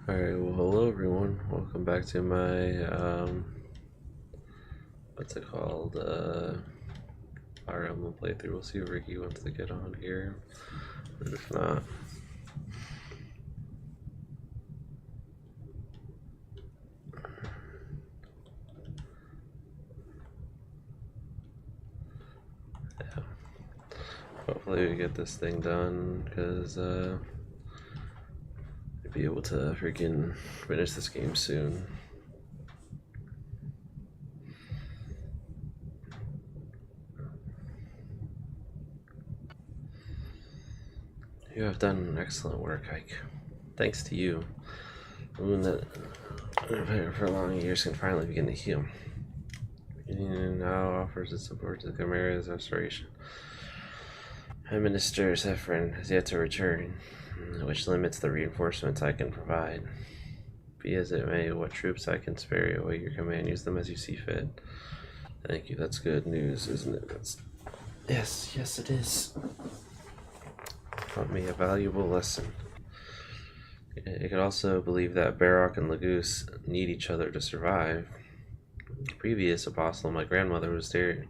Alright, well hello everyone. Welcome back to my what's it called? Our Emblem playthrough. We'll see if Ricky wants to get on here. But if not. Yeah. Hopefully we get this thing done because we'll be able to freaking finish this game soon. You have done excellent work, Ike. Thanks to you, the wound that for long years can finally begin to heal. Union now offers its support to the Chimera's restoration. Minister Zephyrin has yet to return, which limits the reinforcements I can provide. Be as it may, what troops I can spare you await your command. Use them as you see fit. Thank you. That's good news, isn't it? Yes, it is. Taught me a valuable lesson. You could also believe that Barrock and Lagoose need each other to survive. The previous apostle, my grandmother, was there.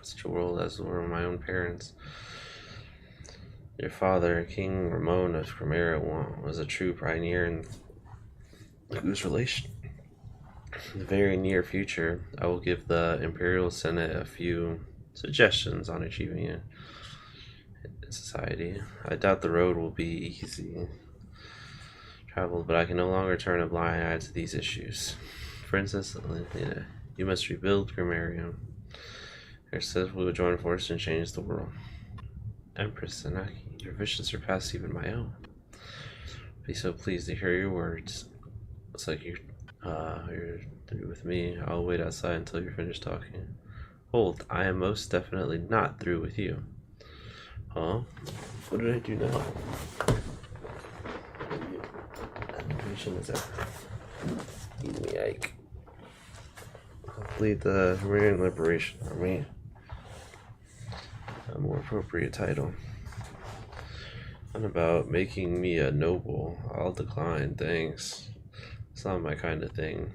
Such a world as were my own parents. Your father, King Ramon of Chimera, was a true pioneer in Lagoose relation. In the very near future, I will give the Imperial Senate a few suggestions on achieving it in society. I doubt the road will be easy traveled, but I can no longer turn a blind eye to these issues. For instance, you must rebuild Grimmarium. Says we will join forces and change the world. Empress Anaki, your visions surpass even my own. Be so pleased to hear your words. Looks like you're through with me. I'll wait outside until you're finished talking. Hold, I am most definitely not through with you. Huh? What did I do now? What animation is that? Eat me, Ike. Hopefully the Marian Liberation Army. A more appropriate title. And about making me a noble. I'll decline, thanks. It's not my kind of thing.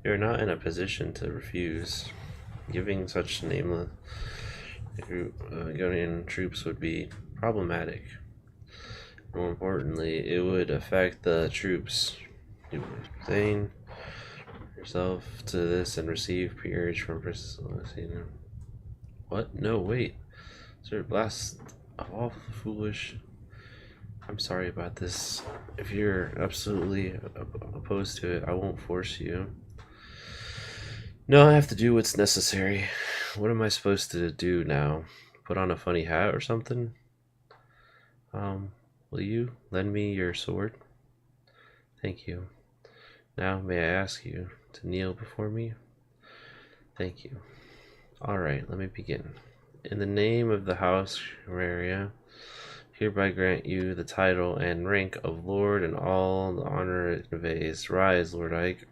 You're not in a position to refuse. Giving such nameless Gonian troops would be problematic. More importantly, it would affect the troops. You resign yourself to this and receive peerage from Princess Celestina. What? No, wait. Sir, blast of all foolish. I'm sorry about this. If you're absolutely opposed to it, I won't force you. No, I have to do what's necessary. What am I supposed to do now? Put on a funny hat or something? Will you lend me your sword? Thank you. Now, may I ask you to kneel before me? Thank you. Alright, let me begin. In the name of the House Chimera, hereby grant you the title and rank of Lord and all the honor it conveys. Rise, Lord Ike.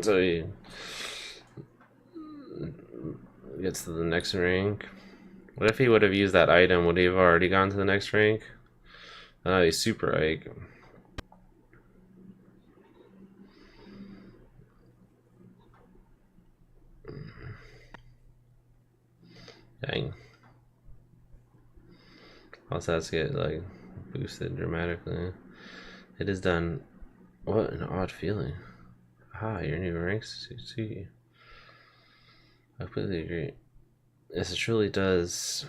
So he gets to the next rank. What if he would have used that item? Would he have already gone to the next rank? Oh, he's super Ike. Dang. Also has to get like boosted dramatically. It is done. What an odd feeling. Ah, your new ranks suit you. I completely agree. Yes, it truly does.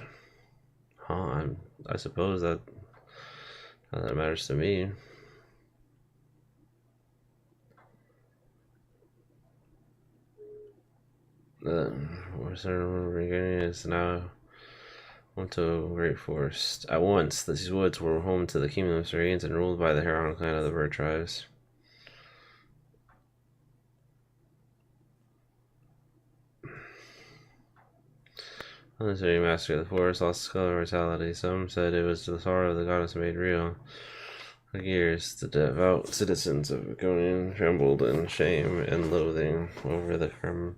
Huh, I suppose that matters to me. Western Virginia is now home to a great forest. At once, these woods were home to the kingdom of Radiance and ruled by the Heron clan of the bird tribes. Unnecessary master of the forest lost its color mortality. Some said it was the sorrow the goddess made real. For years, the devout citizens of Begonian trembled in shame and loathing over the crime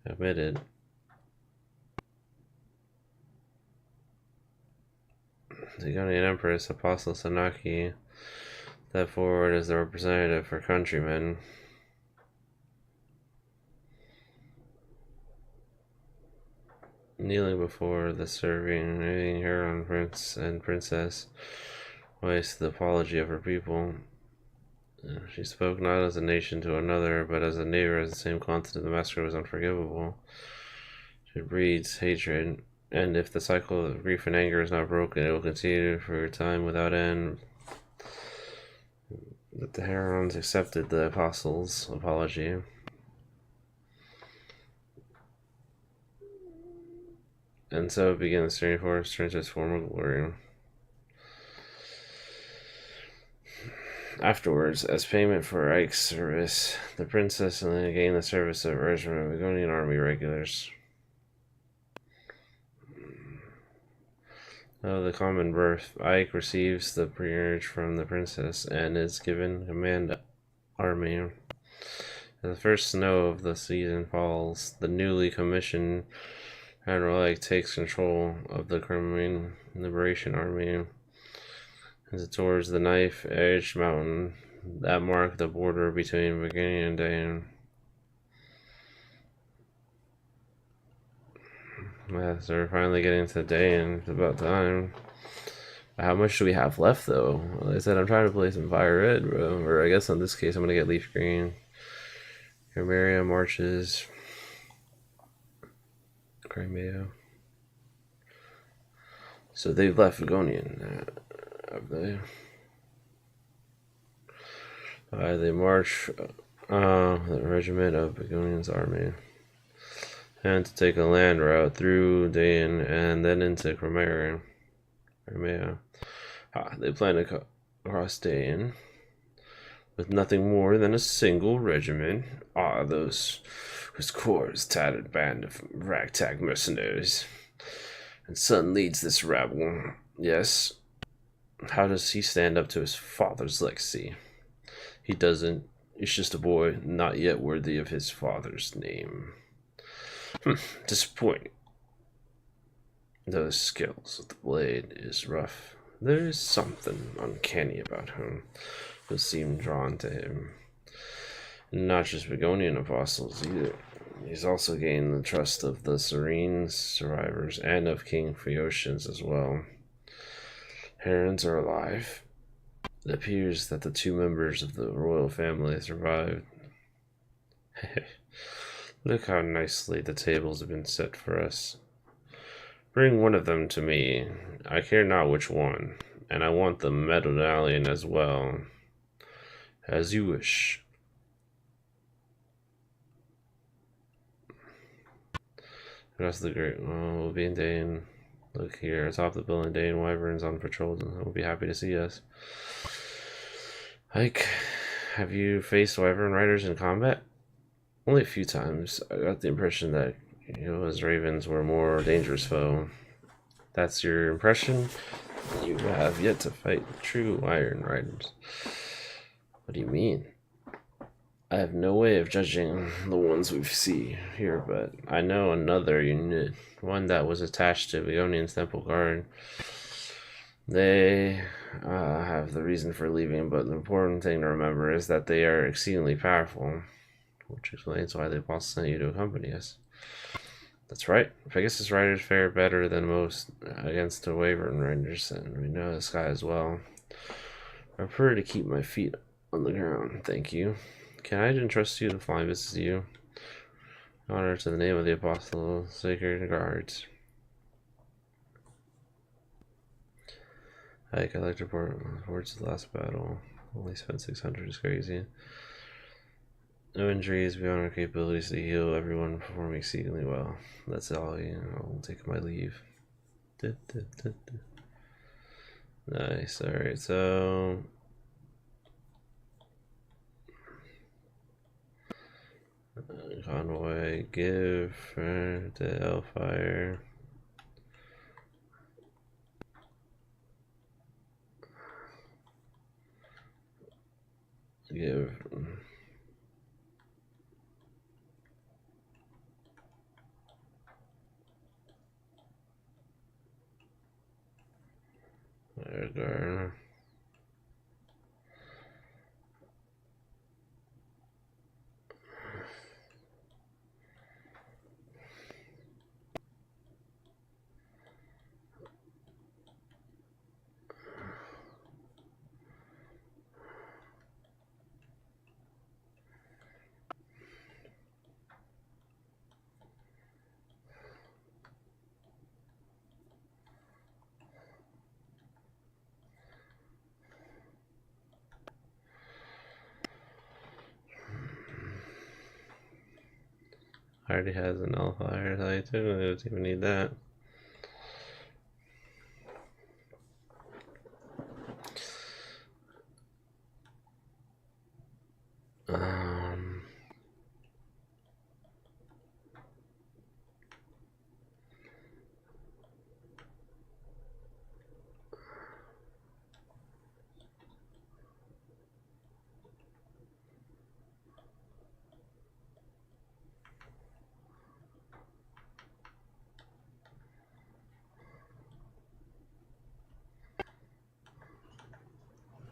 committed. The Begonian Empress, Apostle Sanaki, stepped forward as the representative for countrymen. Kneeling before the serving Heron Prince and Princess, voiced the apology of her people. She spoke not as a nation to another, but as a neighbor as the same continent. The massacre was unforgivable. It breeds hatred, and if the cycle of grief and anger is not broken, it will continue for a time without end. But the Herons accepted the apostles' apology. And so it began the Serene Forest turned to its former glory. Afterwards, as payment for Ike's service, the princess and then gained the service of a regiment of Begonian army regulars. Of the common birth, Ike receives the peerage from the princess and is given command army. As the first snow of the season falls, the newly commissioned Admiral Ike takes control of the Crimean Liberation Army towards the knife-edged mountain that marked the border between Virginia and Dane. Yeah, so we're finally getting to Dane. It's about time. How much do we have left, though? Like I said, I'm trying to play some Fire Red, bro. Or I guess in this case, I'm gonna get Leaf Green. Crimea marches. Crimea. So they've left Begonian, have they? They march the regiment of Begonian's army and to take a land route through Dane and then into Crimea. They plan to cross Dane with nothing more than a single regiment. Those whose core is a tattered band of ragtag mercenaries. And Son leads this rabble. Yes. How does he stand up to his father's legacy? He doesn't. He's just a boy, not yet worthy of his father's name. Disappointing. Those skills with the blade is rough. There is something uncanny about him who seemed drawn to him. Not just Begonian apostles either. He's also gained the trust of the Serene survivors and of King Phaeocians as well. Herons are alive. It appears that the two members of the royal family survived. Look how nicely the tables have been set for us. Bring one of them to me. I care not which one, and I want the medallion as well. As you wish. Across the great will be in Dane. Look here, atop the building, Dane Wyverns on patrol. They'll be happy to see us. Ike, have you faced Wyvern riders in combat? Only a few times. I got the impression that as ravens were a more dangerous foe. That's your impression? You have yet to fight true iron riders. What do you mean? I have no way of judging the ones we see here, but I know another unit, one that was attached to Begonian's Temple Guard. They have the reason for leaving, but the important thing to remember is that they are exceedingly powerful, which explains why the apostle sent you to accompany us. That's right. Pegasus riders fare better than most against the Wyvern riders, and we know this guy as well. I prefer to keep my feet on the ground, thank you. Can I entrust you to fly visit you? Honor to the name of the Apostle, Sacred Guards. I collect reports of the last battle. Only spent 600 is crazy. No injuries beyond our capabilities to heal. Everyone performing exceedingly well. That's all. I'll take my leave. Nice. All right. So. Convoy, give to Hellfire. give. There. Already has a nullifier, so I don't even need that.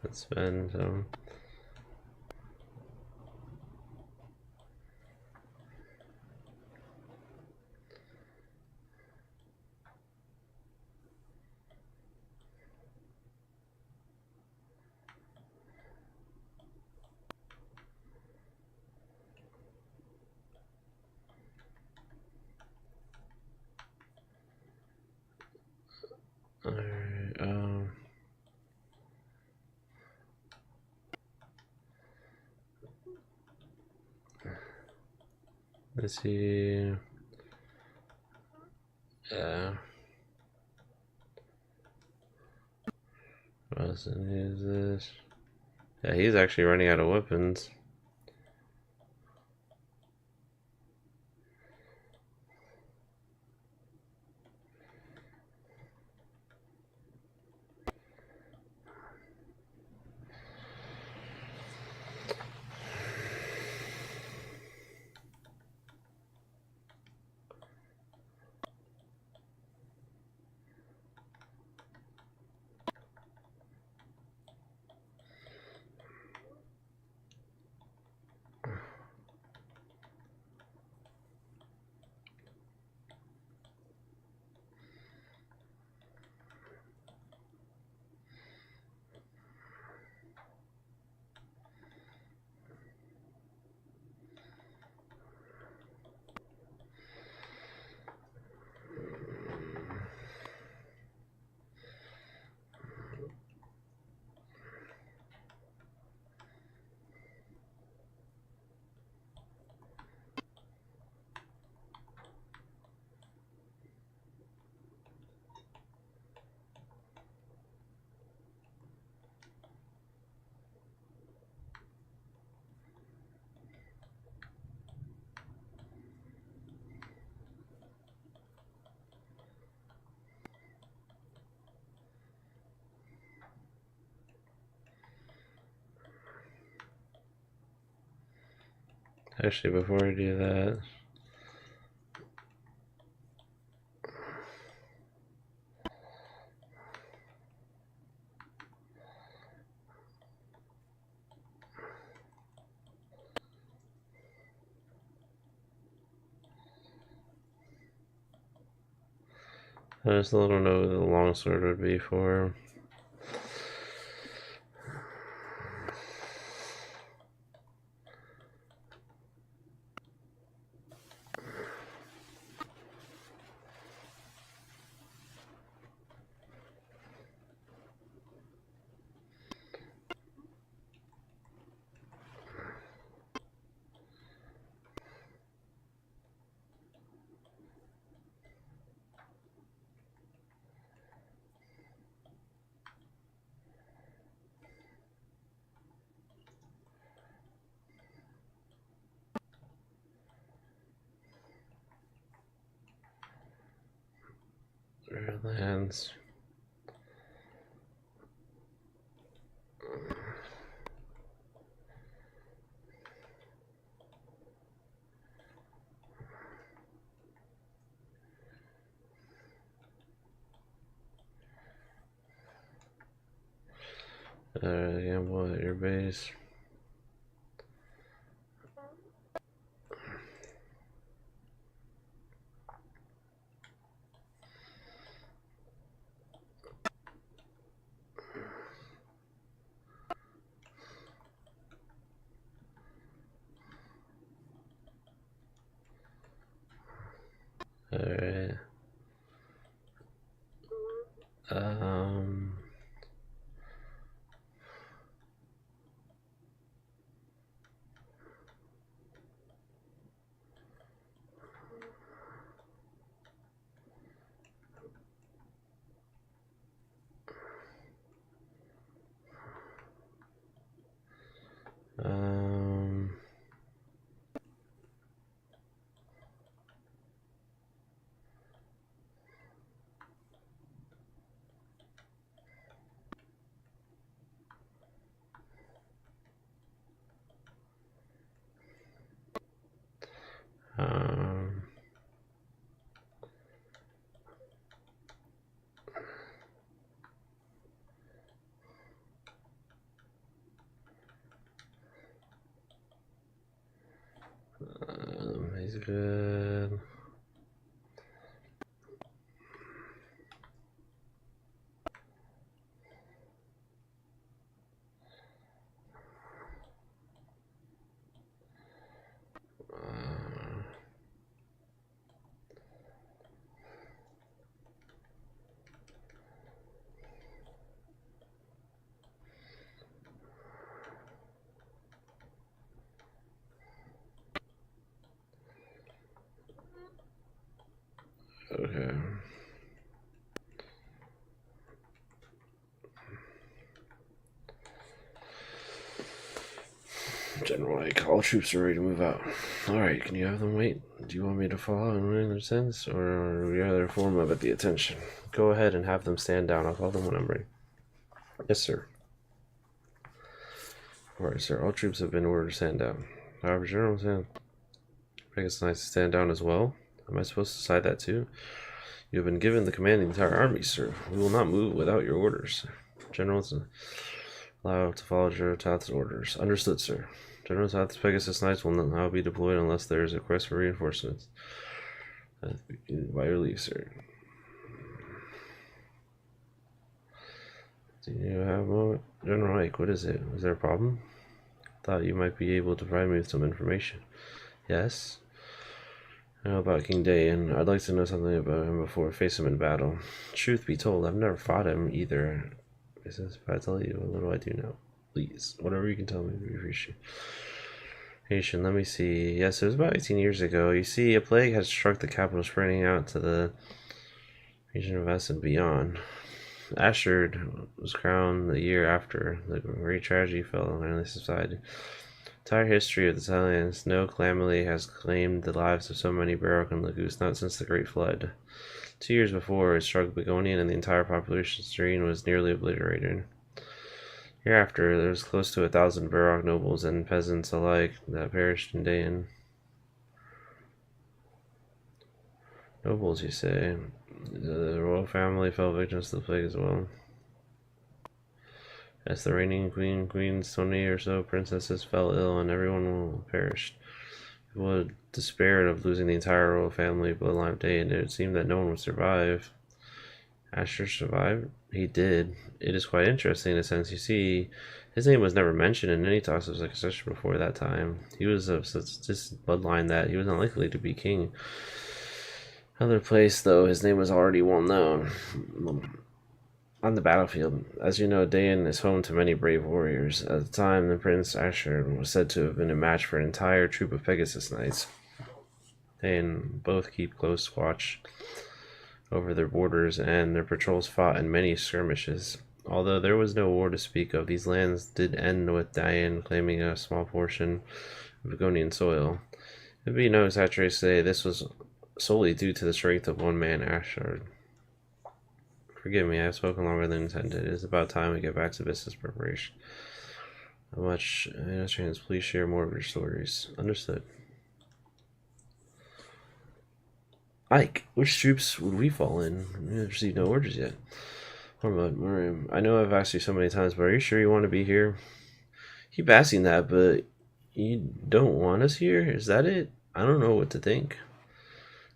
Let's spend some. Alright, let's see. Yeah. What else is this? Yeah, he's actually running out of weapons. Actually, before I do that, I just don't know what the longsword would be for. Lands. Gamble at your base. Alright. Um. Um. Um. He's good. Okay. General, like, all troops are ready to move out. Alright, can you have them wait? Do you want me to follow in any sense, or would you rather form up at the attention? Go ahead and have them stand down. I'll call them when I'm ready. Yes, sir. Alright, sir. All troops have been ordered to stand down. However, General Sam, I guess it's nice to stand down as well. Am I supposed to decide that too? You have been given the command of the entire army, sir. We will not move without your orders. Generals allowed to follow General Toth's orders. Understood, sir. General Toth's Pegasus Knights will not now be deployed unless there is a request for reinforcements. By your leave, sir. Do you have a moment? General Ike, what is it? Is there a problem? Thought you might be able to provide me with some information. Yes? I know about King Day, and I'd like to know something about him before I face him in battle. Truth be told, I've never fought him either. If I tell you, what do I do now? Please, whatever you can tell me, we appreciate. Haitian, let me see. Yes, it was about 18 years ago. You see, a plague had struck the capital, spreading out to the region of West and beyond. Ashford was crowned the year after. The great tragedy fell on early society. The entire history of the Italians, no calamity has claimed the lives of so many Baroque and Lagoose, not since the Great Flood. 2 years before, it struck Begonian and the entire population serene was nearly obliterated. Hereafter, there was close to 1,000 Baroque nobles and peasants alike that perished in Dayan. Nobles, you say? The royal family fell victims to the plague as well. As the reigning queens, 20 or so princesses fell ill and everyone perished. People had despaired of losing the entire royal family bloodline of Day, and it seemed that no one would survive. Asher survived? He did. It is quite interesting in a sense. You see, his name was never mentioned in any talks of succession before that time. He was of such distant bloodline that he was unlikely to be king. Another place, though, his name was already well known. On the battlefield, as you know, Dayan is home to many brave warriors. At the time, the Prince Asher was said to have been a match for an entire troop of Pegasus Knights. They both keep close watch over their borders, and their patrols fought in many skirmishes. Although there was no war to speak of, these lands did end with Dayan claiming a small portion of Begonian soil. It would be no exaggeration to say this was solely due to the strength of one man, Ashard. Forgive me, I have spoken longer than intended. It is about time we get back to business preparation. How much, chance? Please share more of your stories. Understood. Ike, which troops would we fall in? We haven't received no orders yet. Miriam, I know I've asked you so many times, but are you sure you want to be here? Keep asking that, but you don't want us here? Is that it? I don't know what to think.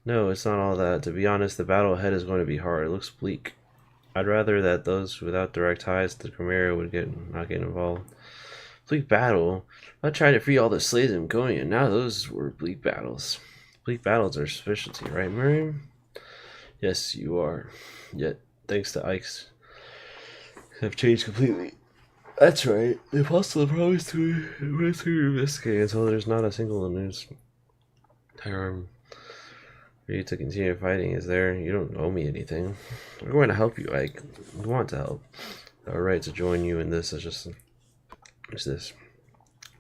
No, it's not all that. To be honest, the battle ahead is going to be hard. It looks bleak. I'd rather that those without direct ties to the Chimera would not get involved. Bleak battle? I tried to free all the slaves in Gonia, and now those were bleak battles. Bleak battles are specialty, right, Miriam? Yes, you are. Yet, thanks to Ike's, have changed completely. That's right. The apostle promised to investigate until there's not a single news harm for you to continue fighting. Is there? You don't owe me anything. We're going to help you, Ike. We want to help. Our right to join you in this is just this.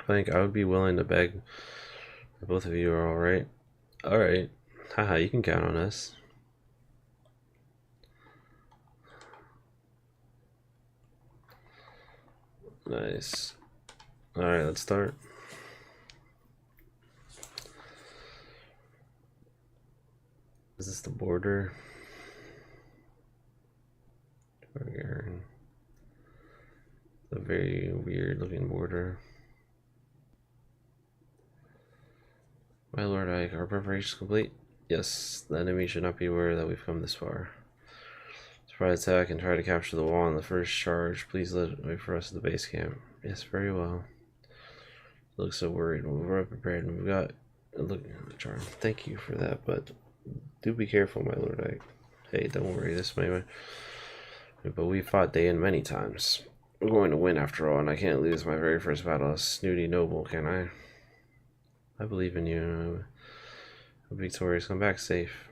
I think I would be willing to beg that both of you are alright. Alright. Haha, you can count on us. Nice. Alright, let's start. Is this the border? A very weird looking border. My lord Ike, our preparations complete? Yes, the enemy should not be aware that we've come this far. Surprise attack and try to capture the wall on the first charge. Please wait for us at the base camp. Yes, very well. Look so worried. We're prepared and we've got a look charm. Thank you for that, but do be careful, my lord Ike. Hey, don't worry, this may but we fought Dayan many times. We're going to win after all, and I can't lose my very first battle as snooty noble, can I? I believe in you. I'm victorious. Come back safe.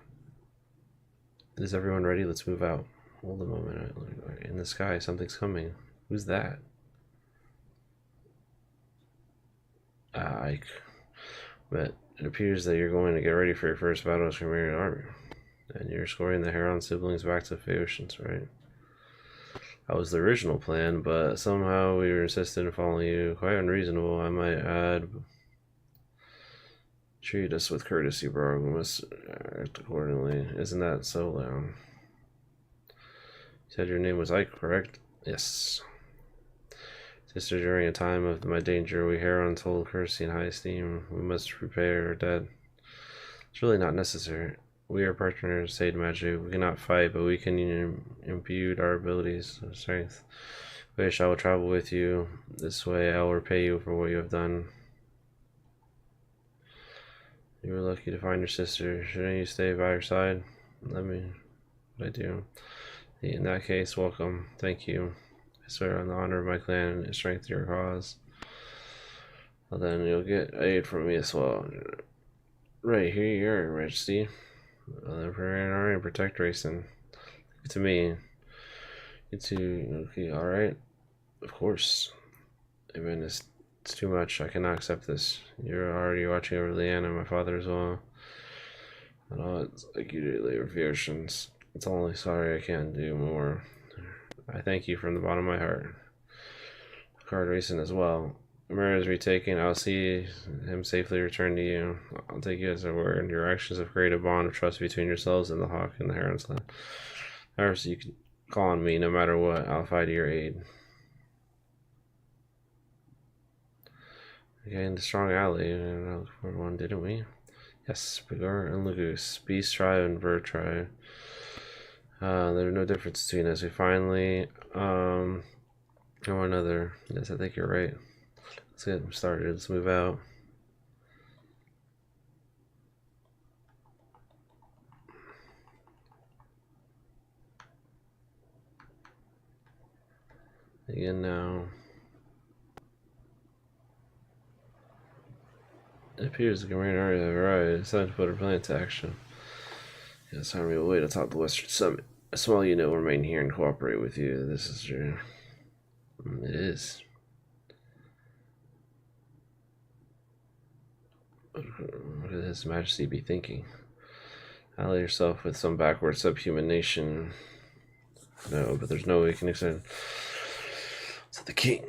Is everyone ready? Let's move out. Hold a moment. In the sky, something's coming. Who's that? Ike. But it appears that you're going to get ready for your first battle as Chimerian army. And you're escorting the Heron siblings back to Phaeocians, right? That was the original plan, but somehow we were insistent in following you. Quite unreasonable, I might add. Treat us with courtesy, bro. We must act accordingly. Isn't that so, Leon? You said your name was Ike, correct? Yes. Sister, during a time of my danger, we Herons hold courtesy in high esteem. We must repay our debt. It's really not necessary. We are partners, Sage Magic. We cannot fight, but we can imbue our abilities of strength. Wish I will travel with you. This way I will repay you for what you have done. You were lucky to find your sister. Shouldn't you stay by her side? What I do. In that case, welcome. Thank you. I swear on the honor of my clan and strength to your cause. Well, then you'll get aid from me as well. Right, here you are, Majesty. The Emperor and protect Racing. To me. You two, okay, alright. Of course. Even it's too much. I cannot accept this. You're already watching over Leanne and my father as well. And all it's like you do later Phaeocians. It's only sorry I can't do more. I thank you from the bottom of my heart. Card Racing as well. Murray is retaken. I'll see him safely return to you. I'll take you as a word. Your actions have created a bond of trust between yourselves and the Hawk and the Heron's land. However, so you can call on me no matter what. I'll fight to your aid. Okay, and the strong ally. And for one, didn't we? Yes, Bigar and Lagoose. Beast tribe and bird tribe. There's no difference between us. We finally, or another. Yes, I think you're right. Let's get them started. Let's move out. Again now. It appears the Chimerian army have arrived. It's time to put our plan into action. Yes, army will wait atop the Western Summit. A small unit will remain here and cooperate with you. This is true. It is. What could His Majesty be thinking? Ally yourself with some backward subhuman nation. No, but there's no way we can extend. So the king.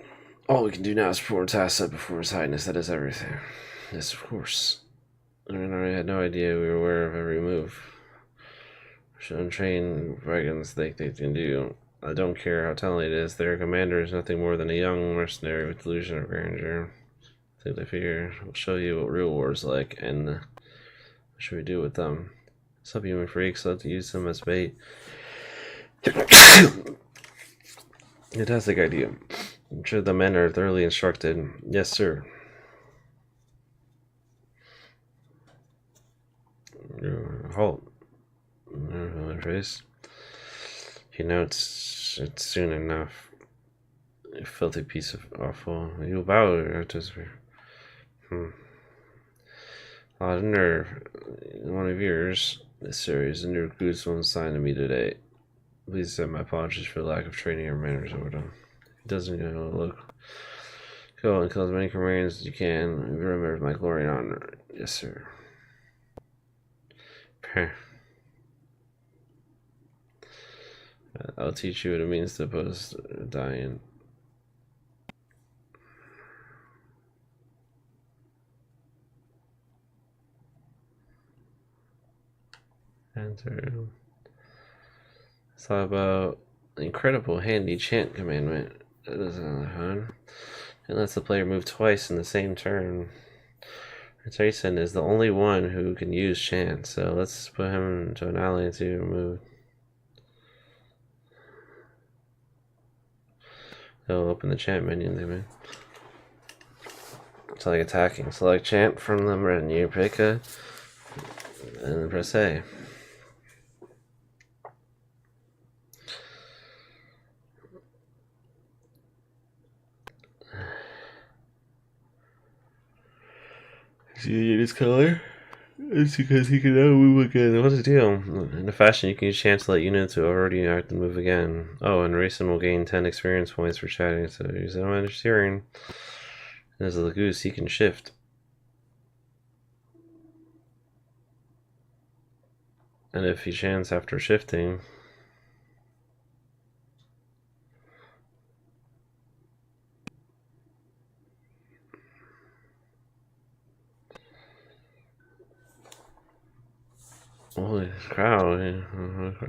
All we can do now is perform tasks set before His Highness. That is everything. Yes, of course. I had no idea we were aware of every move. Untrained dragons think they can do. I don't care how talented it is. Their commander is nothing more than a young mercenary with delusion of grandeur. I think they figure we'll show you what real war is like, and what should we do with them? Subhuman freaks love to use them as bait. Fantastic idea. I'm sure the men are thoroughly instructed. Yes, sir. Halt. Face. You know it's soon enough. You filthy piece of awful. You bow to his. A lot of nerve. One of yours. This series, a new goose won't sign to me today. Please accept my apologies for the lack of training or manners over them. He doesn't look. Go and kill as many Cremarians as you can. Remember my glory and honor. Yes, sir. I'll teach you what it means to oppose dying. Enter. It's all about the incredible handy chant commandment. That doesn't sound fun. It lets the player move twice in the same turn. Tyson is the only one who can use chant, so let's put him into an ally to move. They'll open the chant menu, they may. It's like attacking. Select chant from the menu, pick a, and press A. See his color? It's because he can now move again. What's the deal? In a fashion, you can use chance to let units who already act and move again. Oh, and Racing will gain 10 experience points for chatting, so use them under steering. As the goose, he can shift. And if he chants after shifting, holy crow,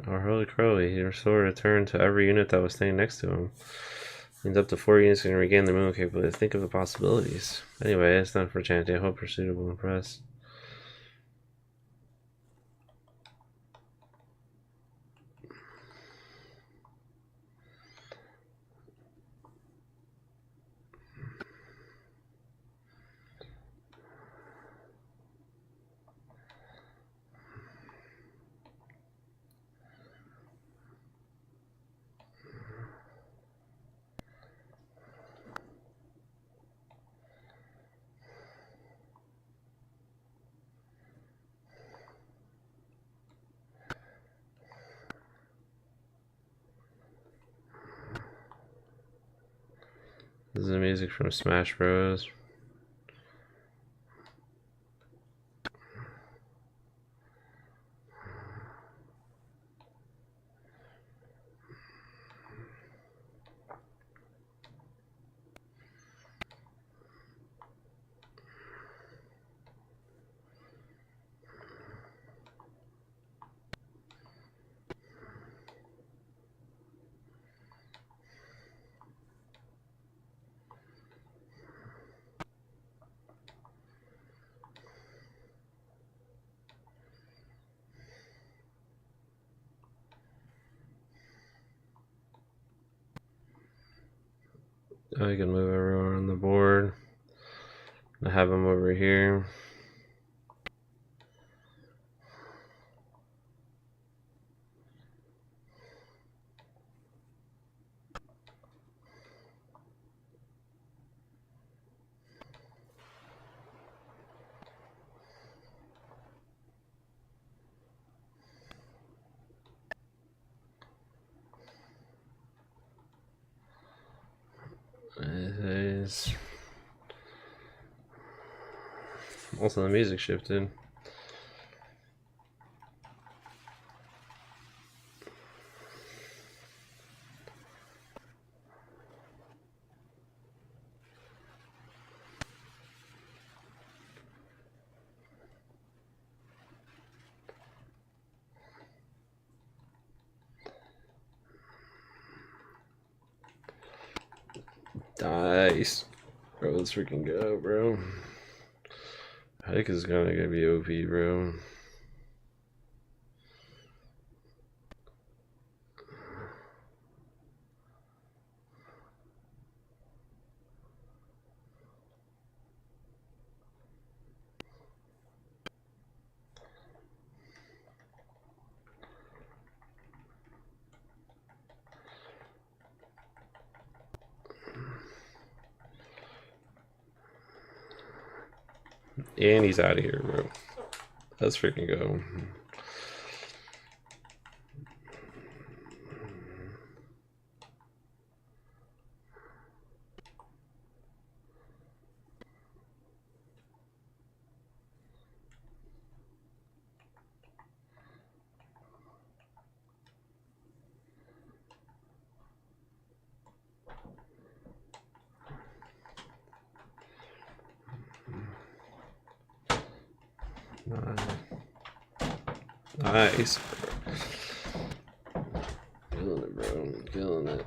or holy crow, he restored a turn to every unit that was standing next to him. Means up to 4 units can regain their movement capability. Think of the possibilities. Anyway, it's done for chanting. I hope you're suitable and impressed. This is the music from Smash Bros. Oh, you can move everyone on the board. I have them over here. Also, the music shifted. Nice. Bro, let's freaking go, bro. Heck is gonna be OP, bro. And he's out of here, bro. Let's freaking go. Nice, bro. Killing it, bro. Killing it.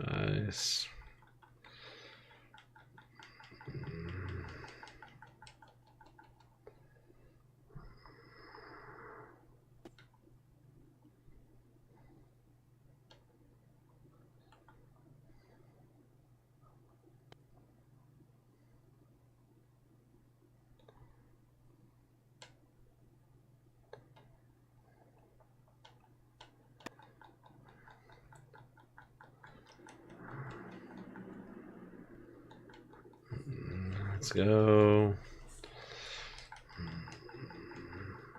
Nice. Let's go.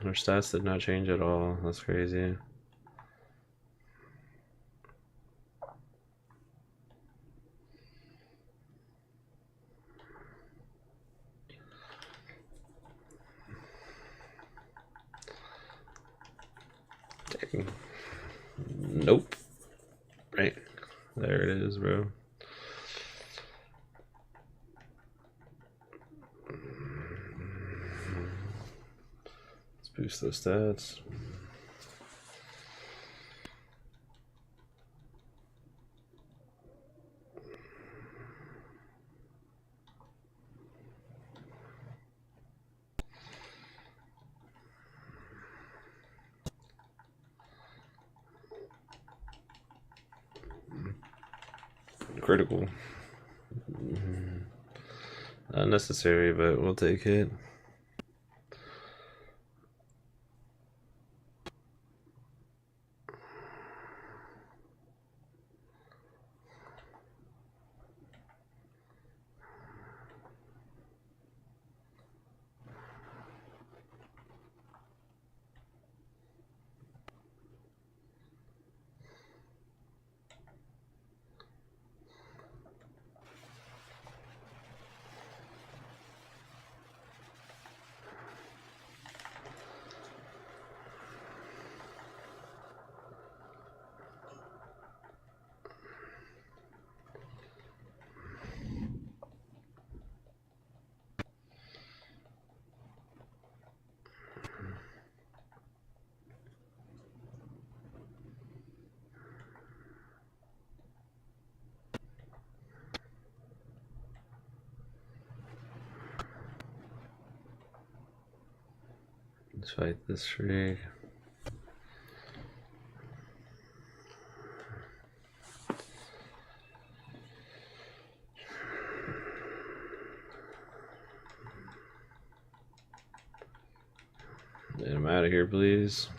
Our stats did not change at all. That's crazy. Dang. Nope. Right. There it is, bro. Let's boost those stats. Critical. Unnecessary, but we'll take it. Let's fight this freak. Get him out of here, please.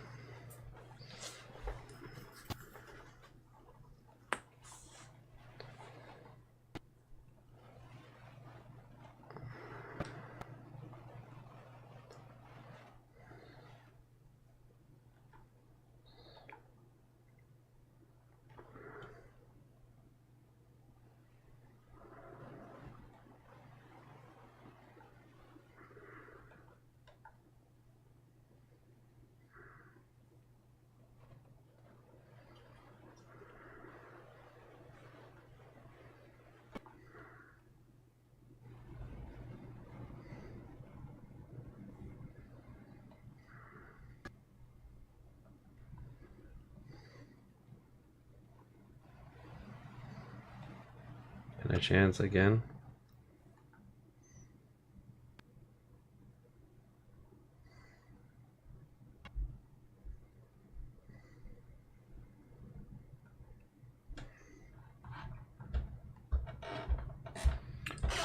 My chance again.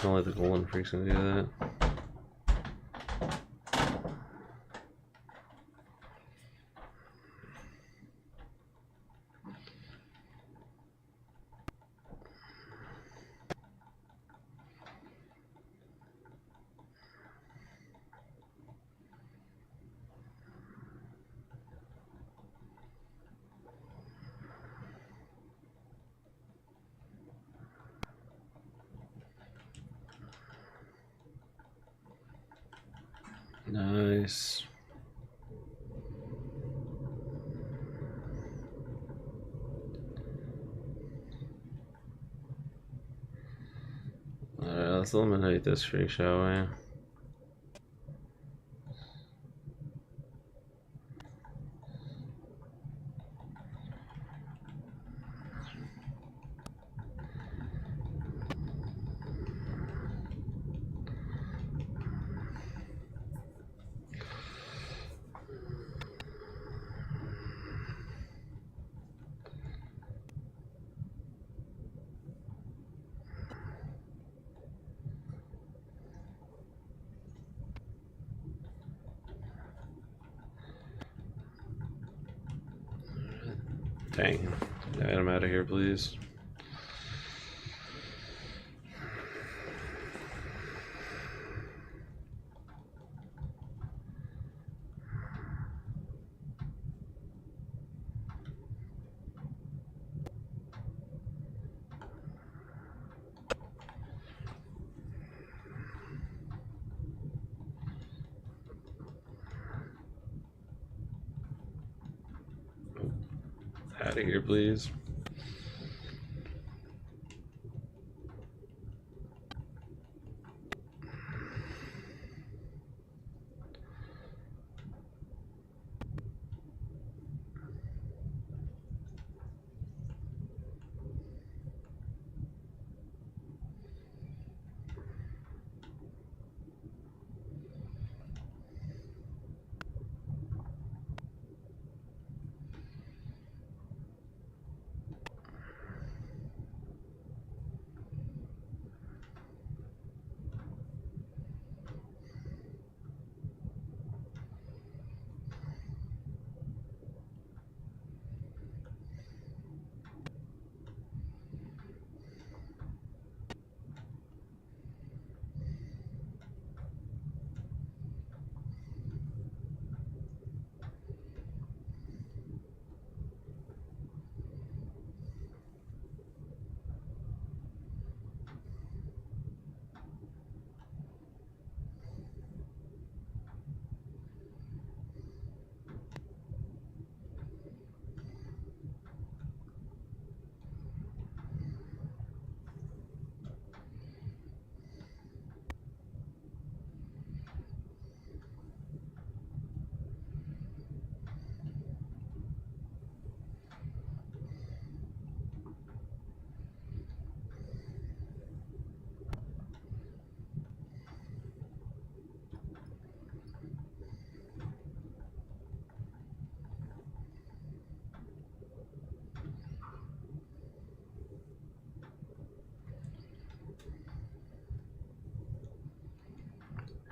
Only the golden freaks can do that. Nice. Alright, let's eliminate this freak, shall we? Dang. Get him out of here, please. Out of here, please.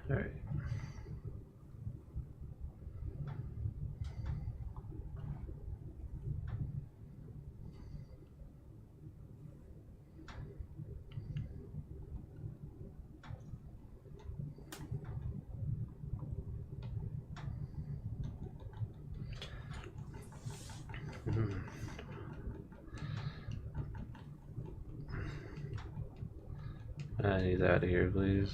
Alright. He's out of here, please.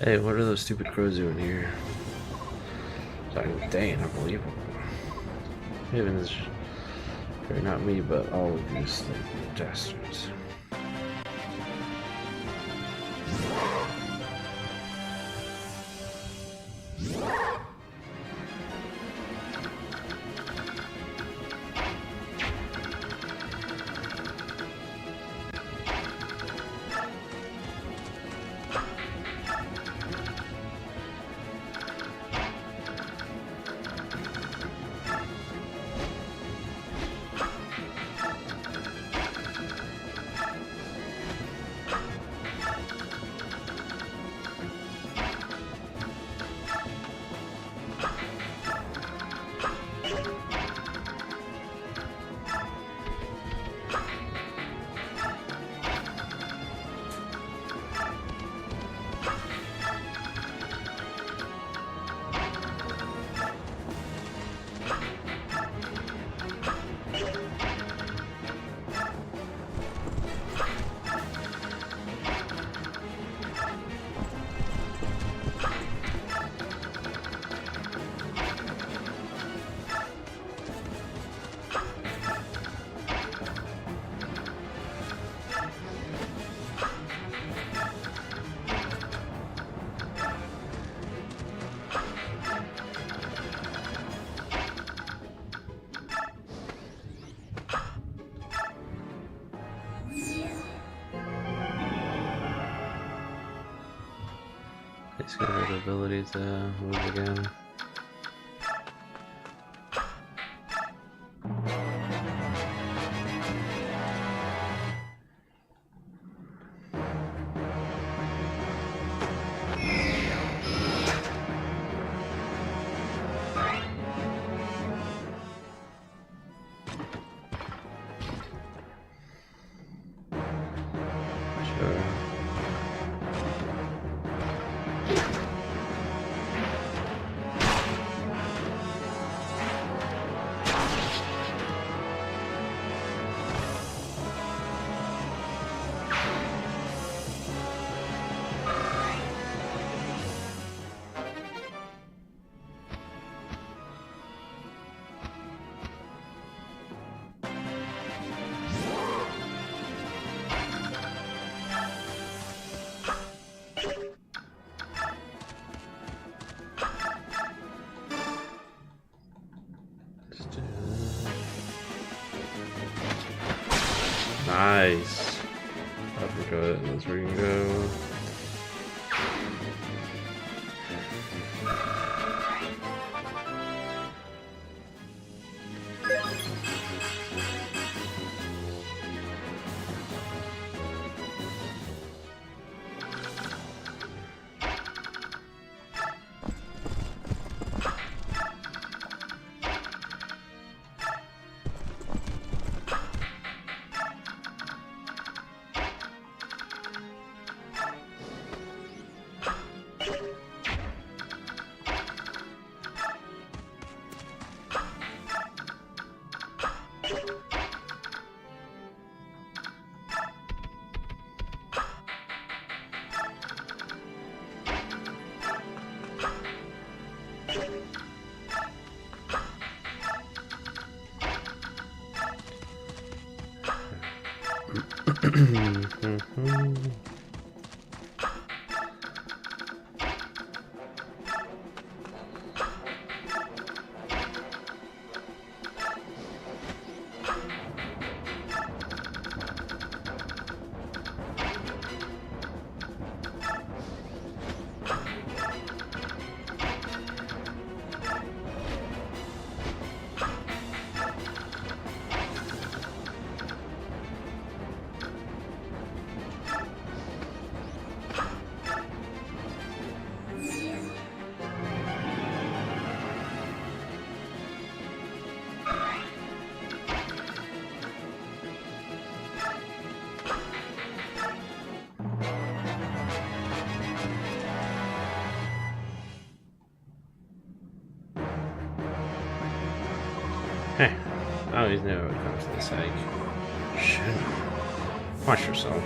Hey, what are those stupid crows doing here? Like, dang, unbelievable. Even this, or not me, but all of these dastards. Let's get rid of abilities to move again. Nice. Uppercut. That's where you can go. Hey, I always knew it would come to this hike. Shit. Watch yourself.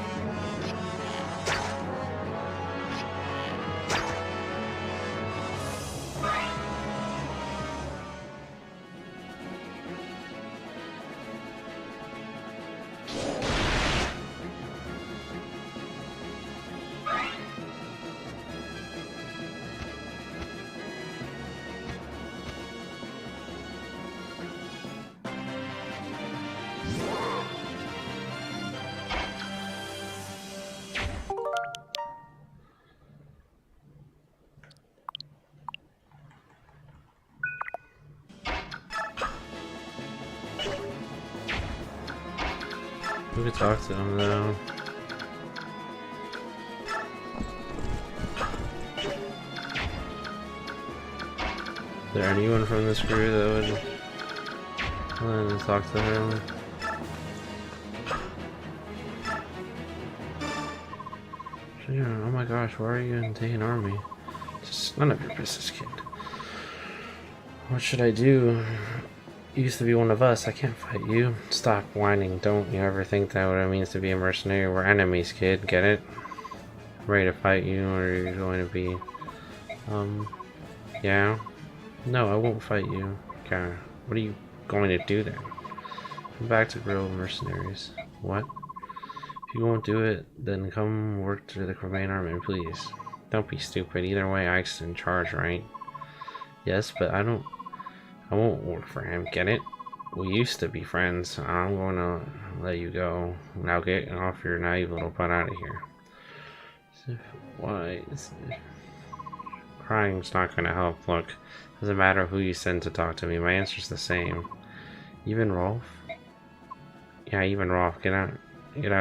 We could talk to him though. Is there anyone from this crew that would talk to him? Oh my gosh, why are you in Dayan Army? Just none of your business, kid. What should I do? You used to be one of us. I can't fight you. Stop whining. Don't you ever think that what it means to be a mercenary? We're enemies, kid. Get it? I'm ready to fight you, or you're going to be... Yeah? No, I won't fight you. Okay. What are you going to do then? Come back to grill mercenaries. What? If you won't do it, then come work for the Cremain Army, please. Don't be stupid. Either way, Ike's in charge, right? Yes, but I won't work for him, get it? We used to be friends. I'm going to let you go. Now get off your naive little butt out of here. Why? Crying's not going to help. Look, doesn't matter who you send to talk to me. My answer's the same. Even Rolf? Yeah, even Rolf. Get out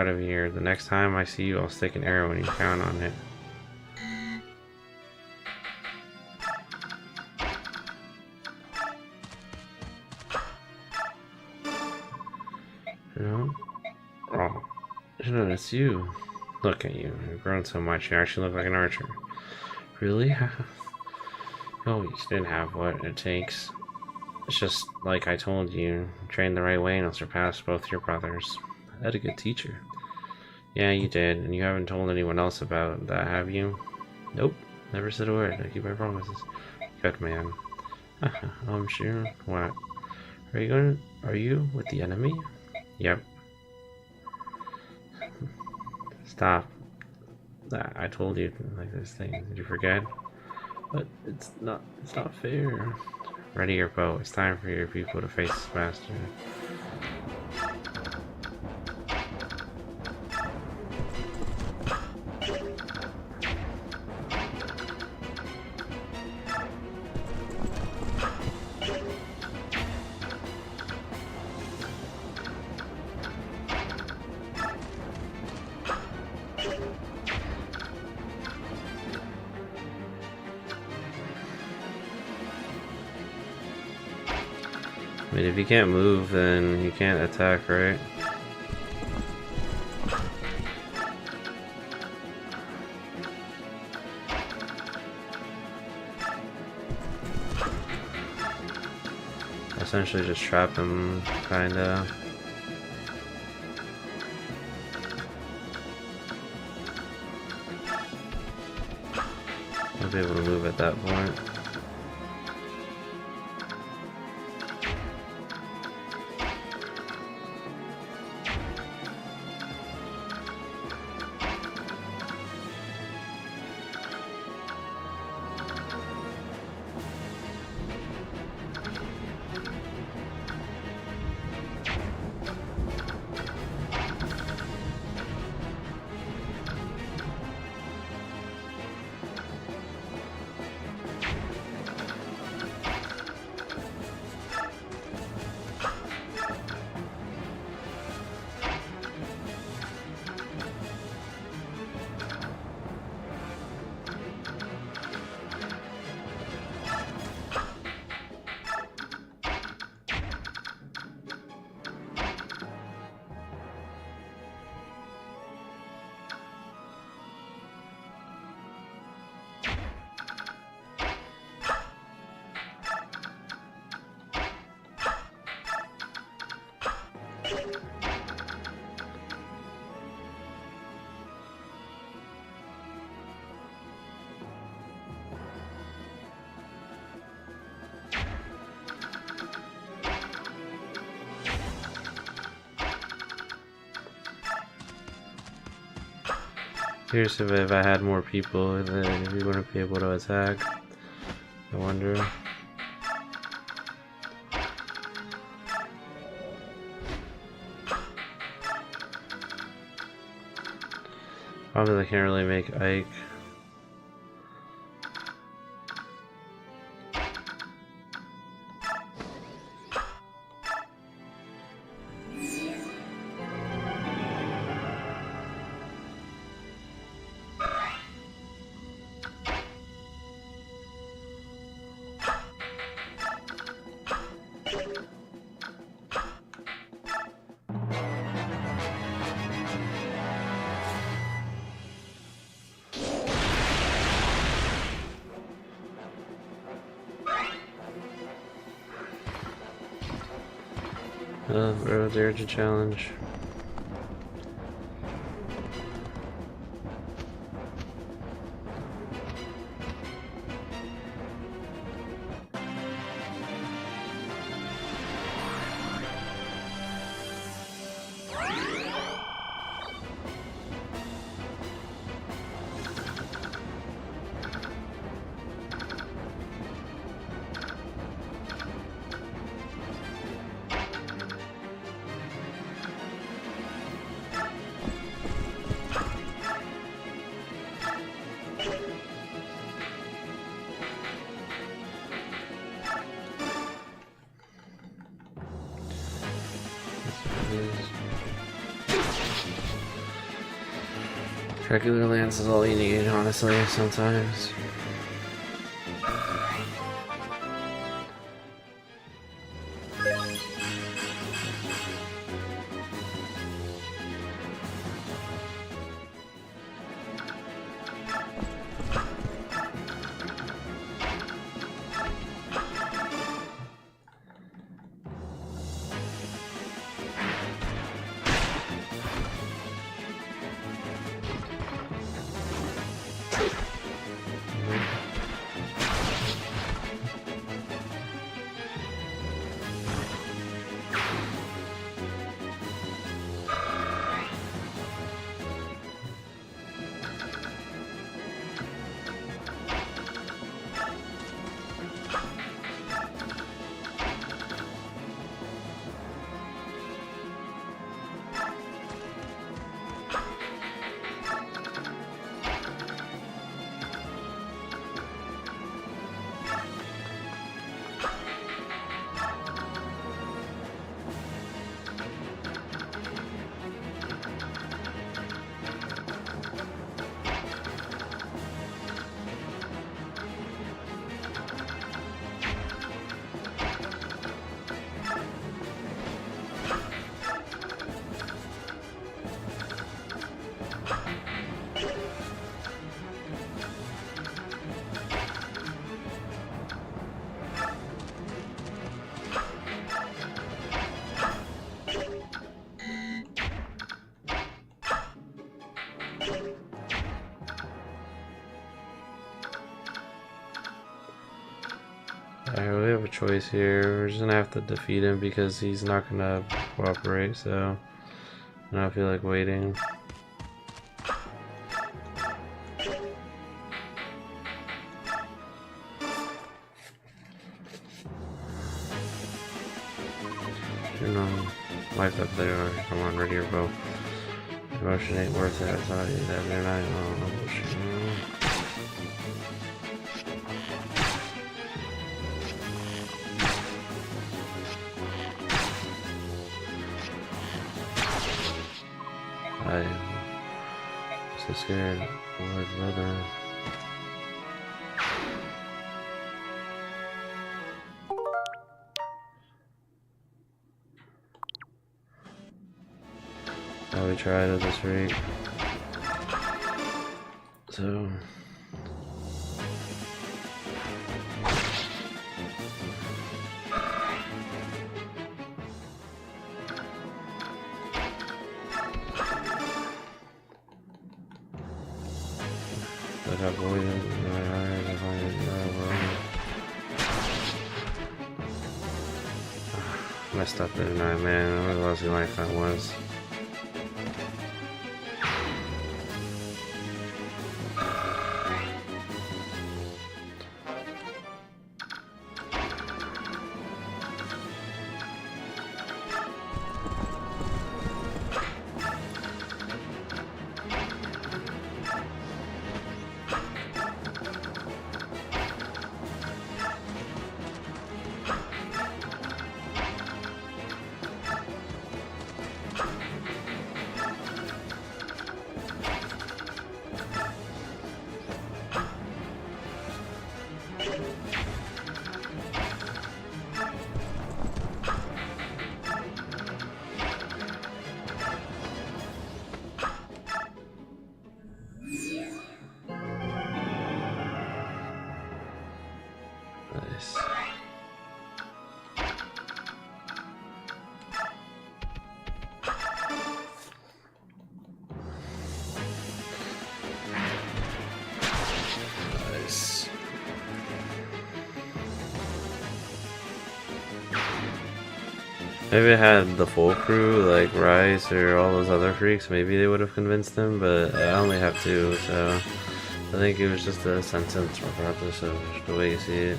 of here. The next time I see you, I'll stick an arrow in your count on it. Oh, no, it's you. Look at you. You've grown so much. You actually look like an archer. Really? You always didn't have what it takes. It's just like I told you. Train the right way and you'll surpass both your brothers. I had a good teacher. Yeah, you did. And you haven't told anyone else about that, have you? Nope. Never said a word. I keep my promises. Good man. I'm sure. What? Are you with the enemy? Yep. Stop. I told you like this thing. Did you forget? But it's not fair. Ready your bow. It's time for your people to face this master. I mean, if you can't move, then you can't attack, right? Essentially just trap him, kinda. I'll be able to move at that point. Curious if I had more people, then we wouldn't be able to attack. I wonder. Probably I can't really make Ike. Road Urge Challenge. Regular Lance is all you need, honestly, sometimes. Alright, we have a choice here. We're just gonna have to defeat him because he's not gonna cooperate, so I don't feel like waiting. You know, life up there. Come on, ready your bow. Emotion ain't worth it. I thought you that there night. Oh, bullshit. I'm so scared. Oh my brother. We tried it this week. So I got poisoned. Messed up there tonight, man. What a lousy life that was. Maybe it had the full crew, like Rice or all those other freaks, maybe they would have convinced him, but I only have two, so I think it was just a sentence regardless of the way you see it.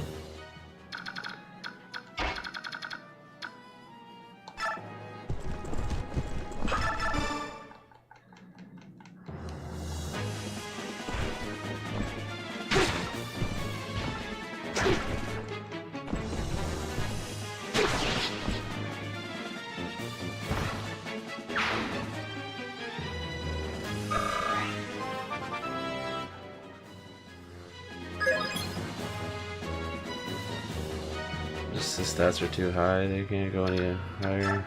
Just the stats are too high, they can't go any higher.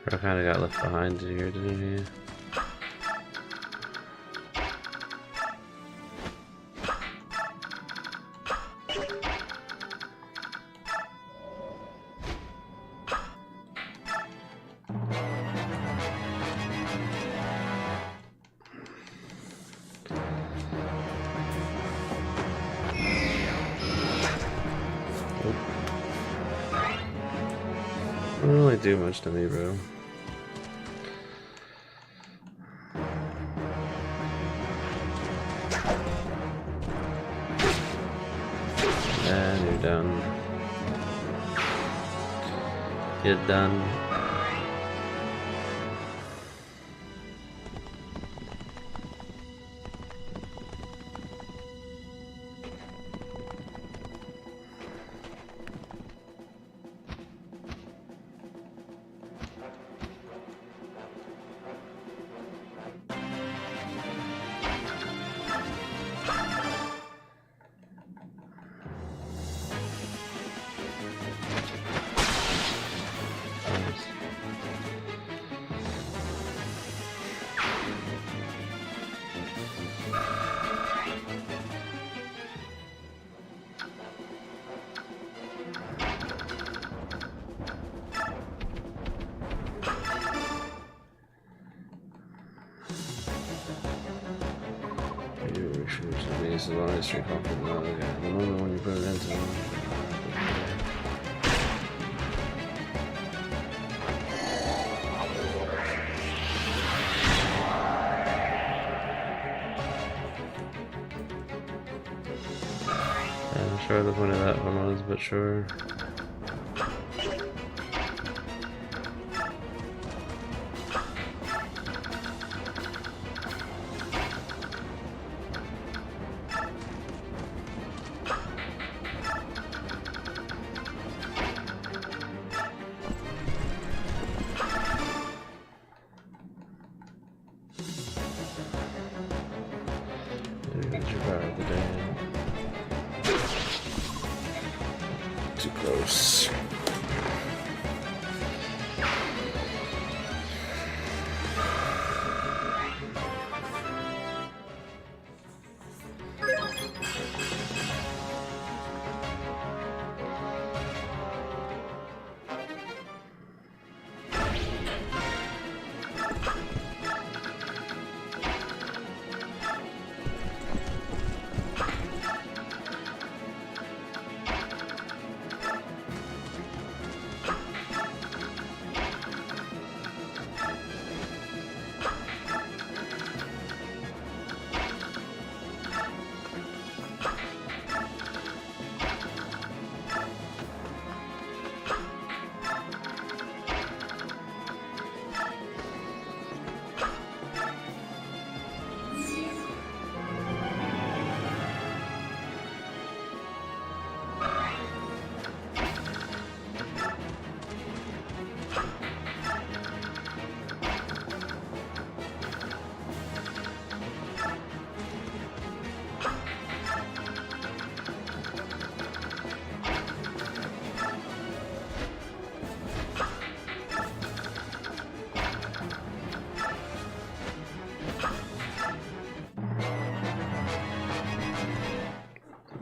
I kind of got left behind here, didn't he? It doesn't really do much to me, bro. And you're done. Get done. As long as you're comfortable, okay. The moment when you put it into them. I'm not sure the point of that one was, but sure. Too close.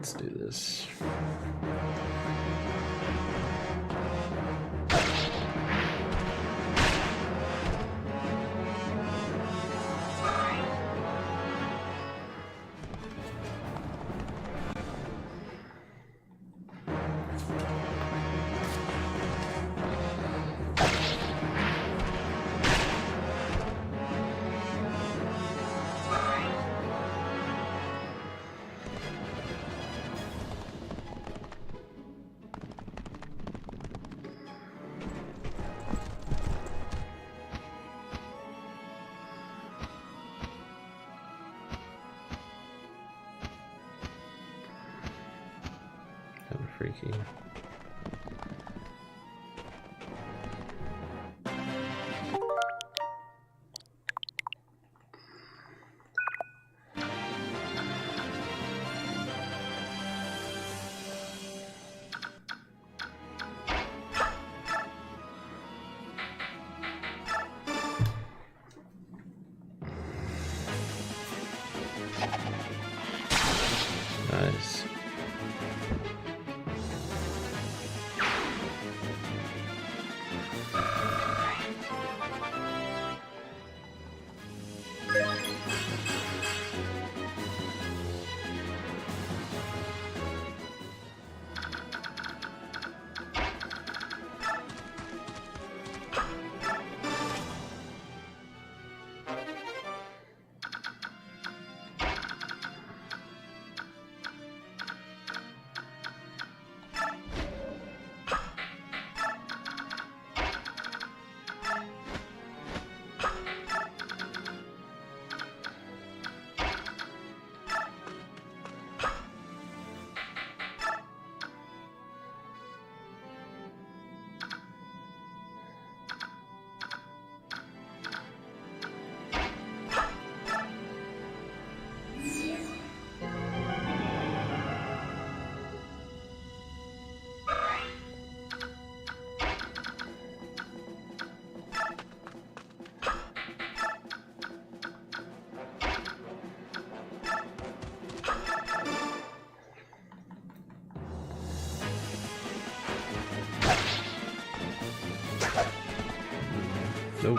Let's do this. Kind of freaky. Nice. Nope.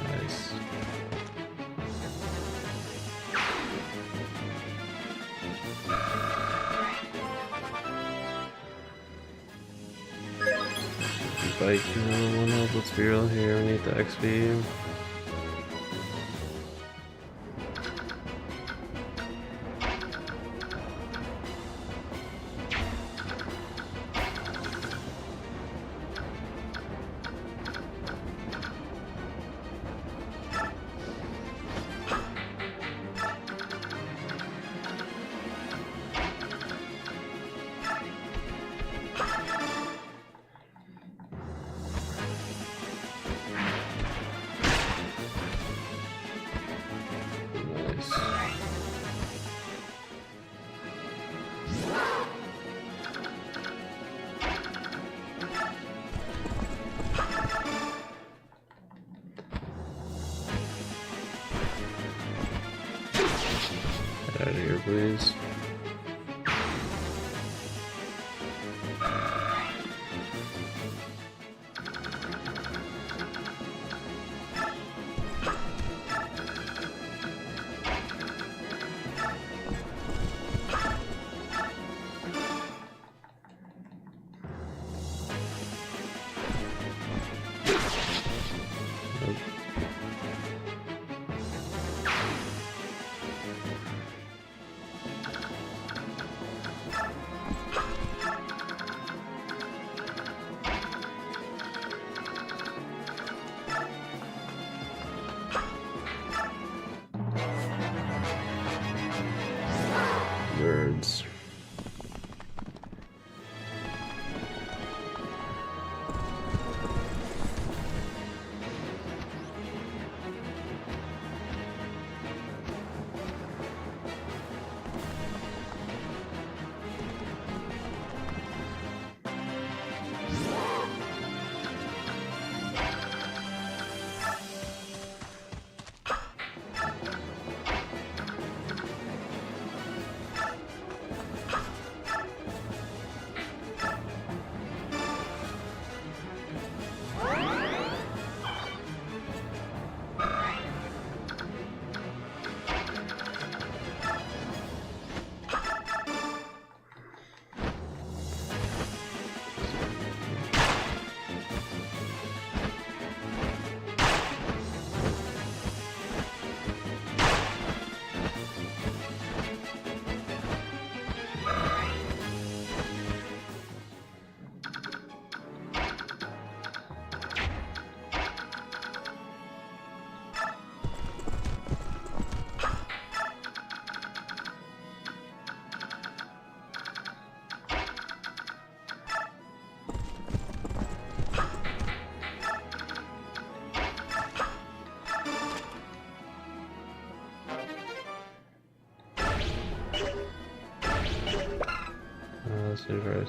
Nice. Bike, one up, let's be real here, we need the XP. Get out of here, please.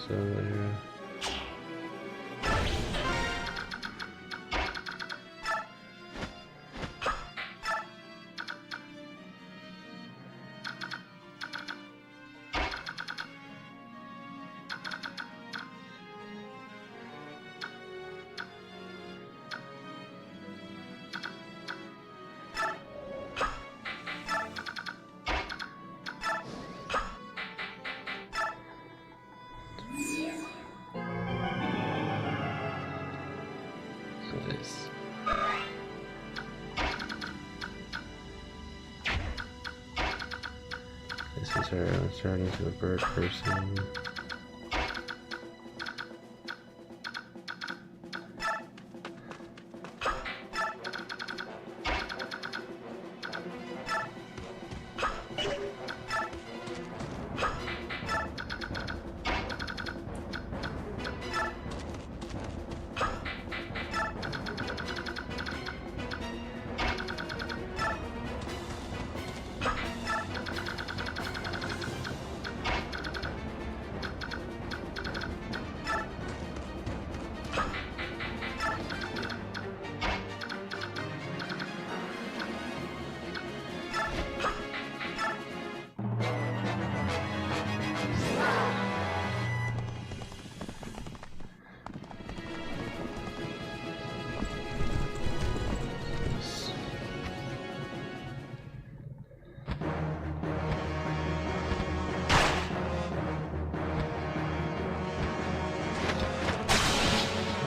So yeah. This is her starting to the bird person.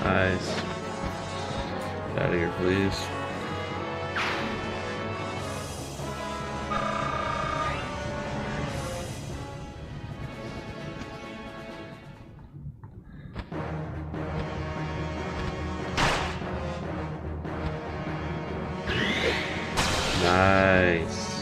Nice. Get out of here, please. Nice.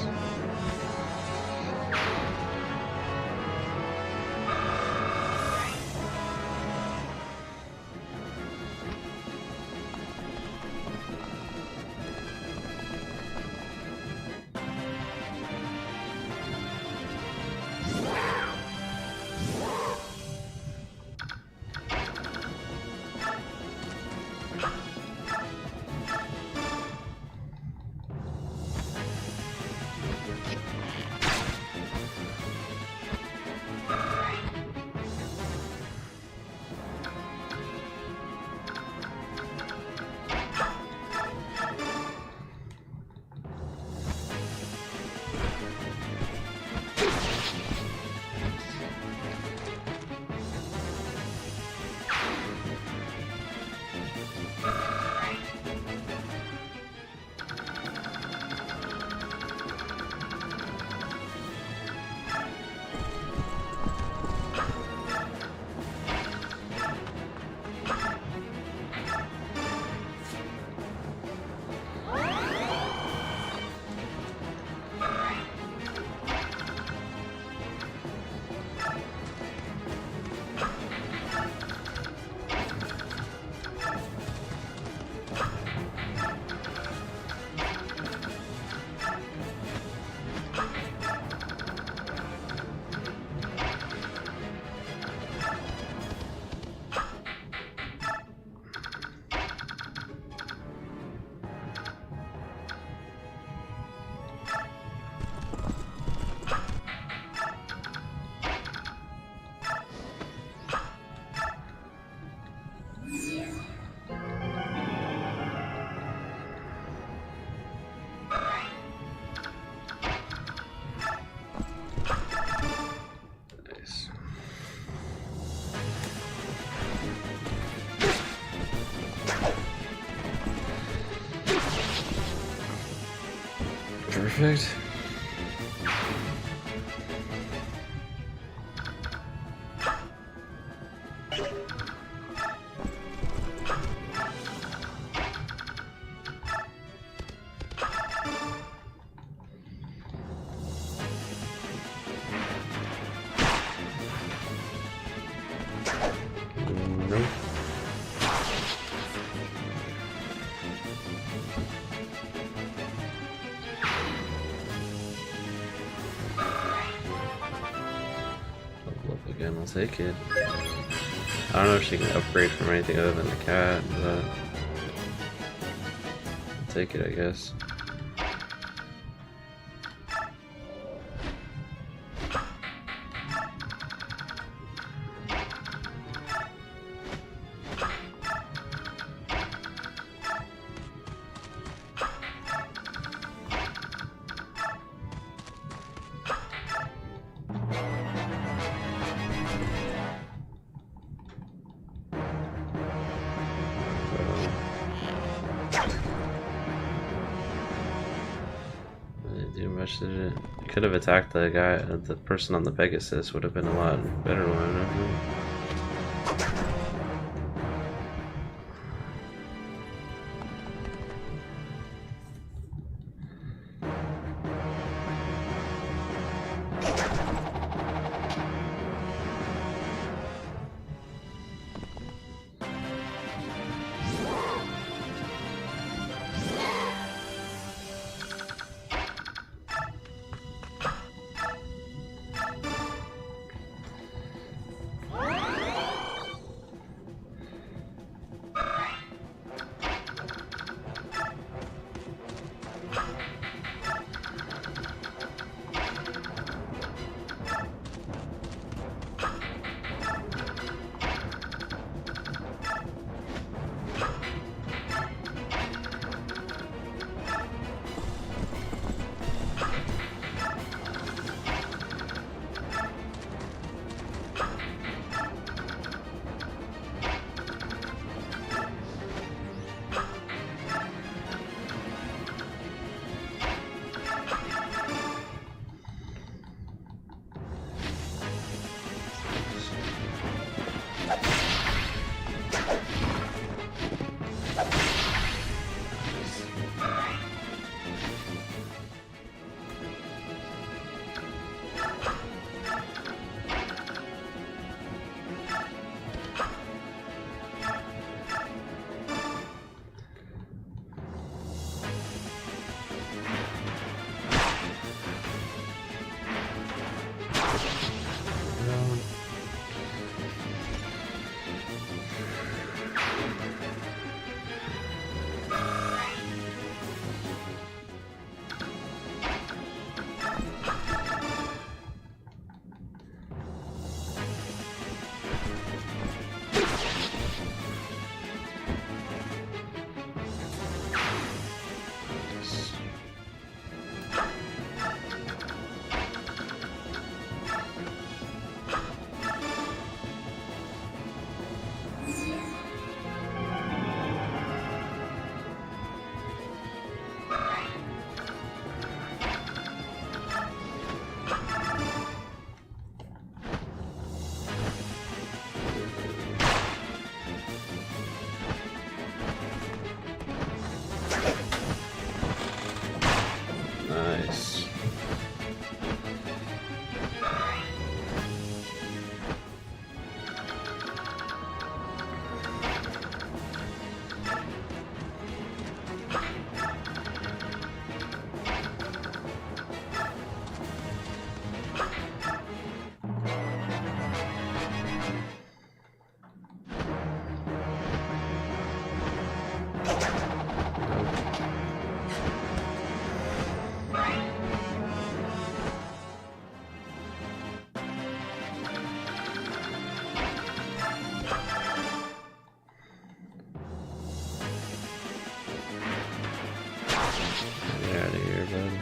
Perfect. Nope. Level up again, I'll take it. I don't know if she can upgrade from anything other than the cat, but I'll take it, I guess. Do much did it? Could have attacked the guy, the person on the Pegasus would have been a lot better one. I think. Nice. Get out of here, bud.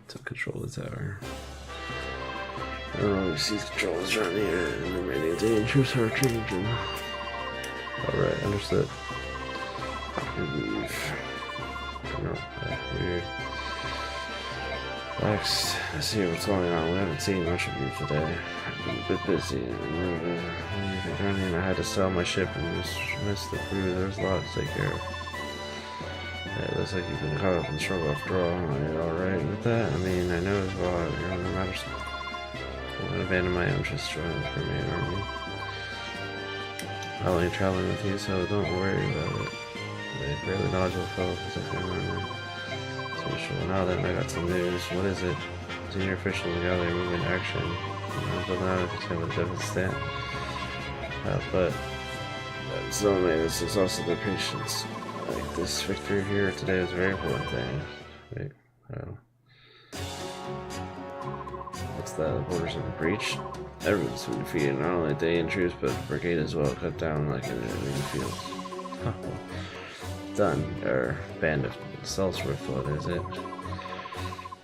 Took control of the tower. Oh, seize control is around here, and the remaining dangers are changing. Alright, understood. Leave. No, weird. Lex, I see what's going on. We haven't seen much of you today. I've been a bit busy. And I had to sell my ship and just missed the crew. There's a lot to take care of. Yeah, it looks like you've been caught up in the struggle after all. Are you alright with that? I mean, I know there's a lot of no matter. I won't abandon my own, just join with your main army. I'll only traveling with you, so don't worry about it. A fairly knowledgeable fellow. So now then, I got some news. What is it? Senior officials gather their movement action. Until now, if it's kind of a deficit. But so this is also their patience. Like this victory here today is a very important thing. Wait, what's that? The borders have been breached. Everyone's been defeated. Not only Day and troops, but brigade as well. Cut down like in the fields. Done. Or band of Salsworth. What is it?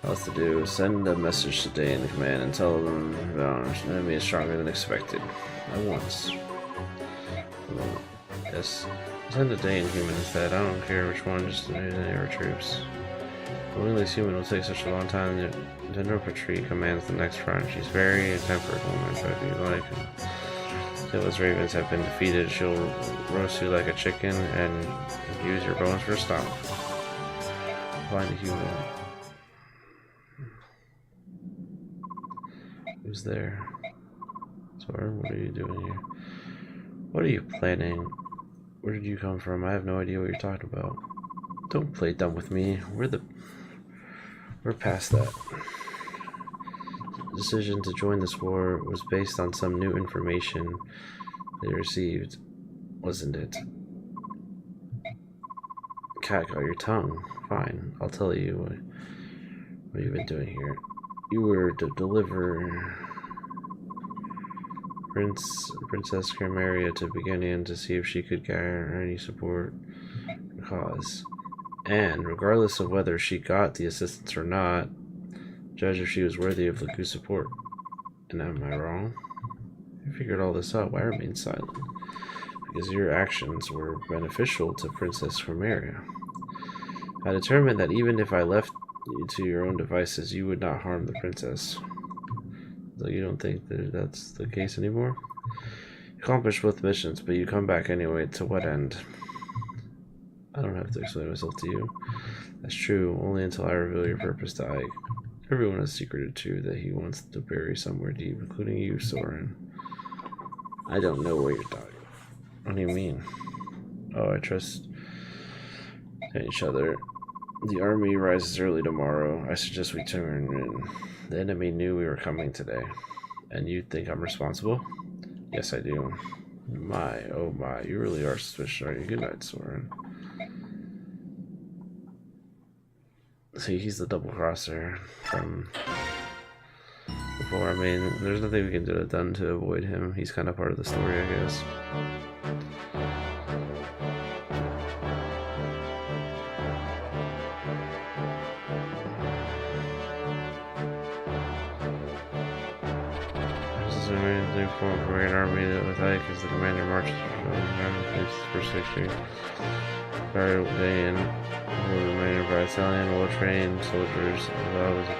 All else to do, send a message to Day and command and tell them the enemy is stronger than expected. At once. Well, yes. Send a Day and human instead. I don't care which one, just our troops. Knowing this human will take such a long time, General Patry commands the next front. She's very a temperate woman, but if you like, until those ravens have been defeated, she'll roast you like a chicken and use your bones for a stomp. Find a human. Who's there? Sorry, what are you doing here? What are you planning? Where did you come from? I have no idea what you're talking about. Don't play dumb with me. We're past that. The decision to join this war was based on some new information they received, wasn't it? Cat got your tongue. Fine, I'll tell you what you've been doing here. You were to deliver Princess Chimera to Beginning to see if she could garner any support for the cause. And, regardless of whether she got the assistance or not, judge if she was worthy of Laku's support. And am I wrong? I figured all this out. Why remain silent? Because your actions were beneficial to Princess Chimera. I determined that even if I left you to your own devices, you would not harm the princess. So you don't think that that's the case anymore? You accomplished both missions, but you come back anyway. To what end? I don't have to explain myself to you. That's true, only until I reveal your purpose to Ike. Everyone has secreted too that he wants to bury somewhere deep, including you, Soren. I don't know what you're talking about. What do you mean? Oh, I trust each other. The army rises early tomorrow. I suggest we turn in. The enemy knew we were coming today. And you think I'm responsible? Yes, I do. My, oh my, you really are suspicious, aren't you? Good night, Soren. See, he's the double crosser from before. I mean, there's nothing we can do done to avoid him. He's kind of part of the story, I guess. For a great army with Ike as the commander marches the first victory. Guard Day and the remainder by Italian, well-trained soldiers as well as a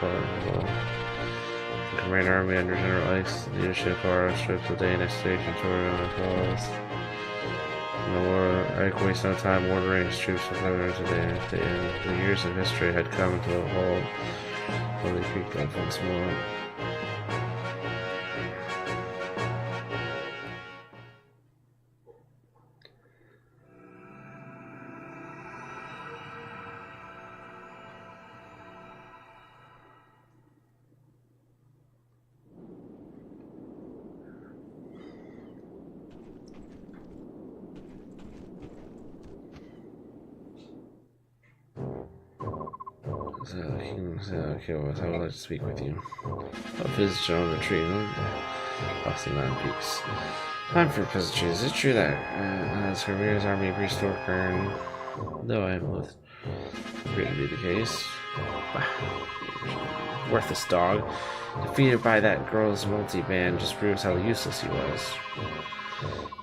the command army under General Ike's leadership are stripped the day next stage and toward on the falls. In the war, Ike wastes no time ordering his troops to further into the end. The years of history had come to a halt when they creaked up once more. Okay, well, I would like to speak with you. A visitor on the tree. Crossing Nine Peaks. Time for peasantry. Is it true that Chimera's army restored Kern? No, I am loath for it to be the case. Worthless dog. Defeated by that girl's multi-band just proves how useless he was.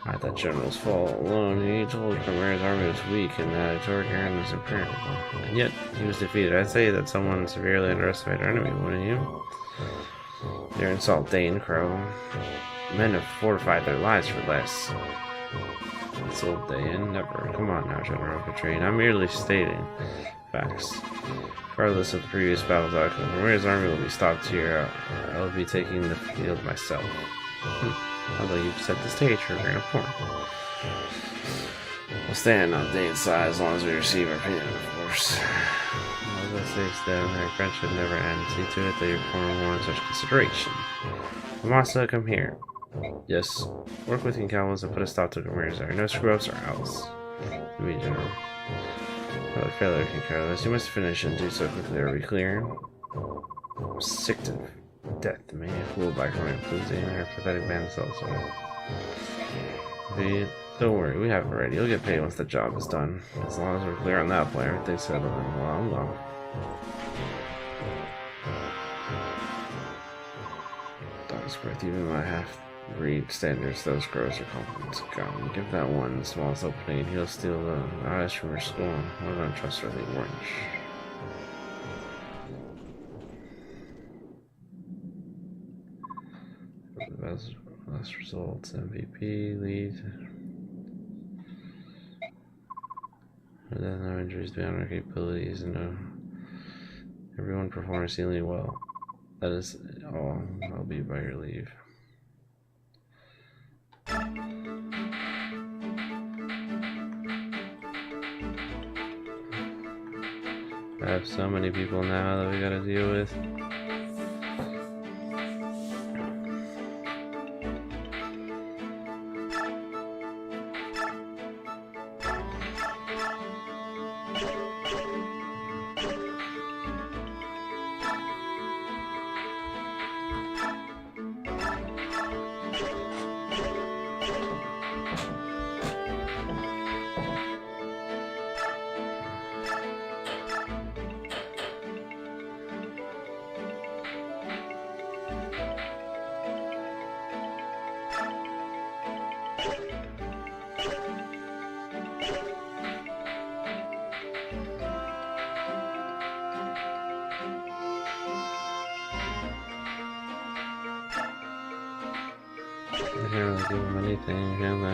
Not that General's fault alone. He told Chimera's army was weak and that Torgaren was impenetrable. And yet, he was defeated. I'd say that someone severely underestimated our enemy, wouldn't you? Your insult, Dane Crow. Men have fortified their lives for less. Insult Dane? Never. Come on now, General Patry. I'm merely stating facts. Regardless of the previous battles outcome, Chimera's army will be stopped here. I'll be taking the field myself. Although you've set the stage for a grand point. We'll stand on Dane's side as long as we receive our payment, of course. All the six down there, friendship never ends. See to it that your former warrants such consideration. Amasa, come here. Yes. Work with Cowboys and put a stop to Gamers there. No screw-ups or else. To be general. Oh, failure can careless. You must finish and do so quickly. Are we clear? I'm sick to death. The man fooled by her includes in her pathetic band cells. Don't worry, we have it ready. You'll get paid once the job is done. As long as we're clear on that plan, everything's settled in. Well. Dog's breath, even my half-breed standards, those grows are compliments. God, give that one the smallest opening and he'll steal the eyes from her scorn. What an untrustworthy wench. Last results, MVP, lead. No injuries beyond our capabilities, and everyone performed exceedingly well. That is all. I'll be by your leave. I have so many people now that we gotta deal with. I can't really give him anything, can I?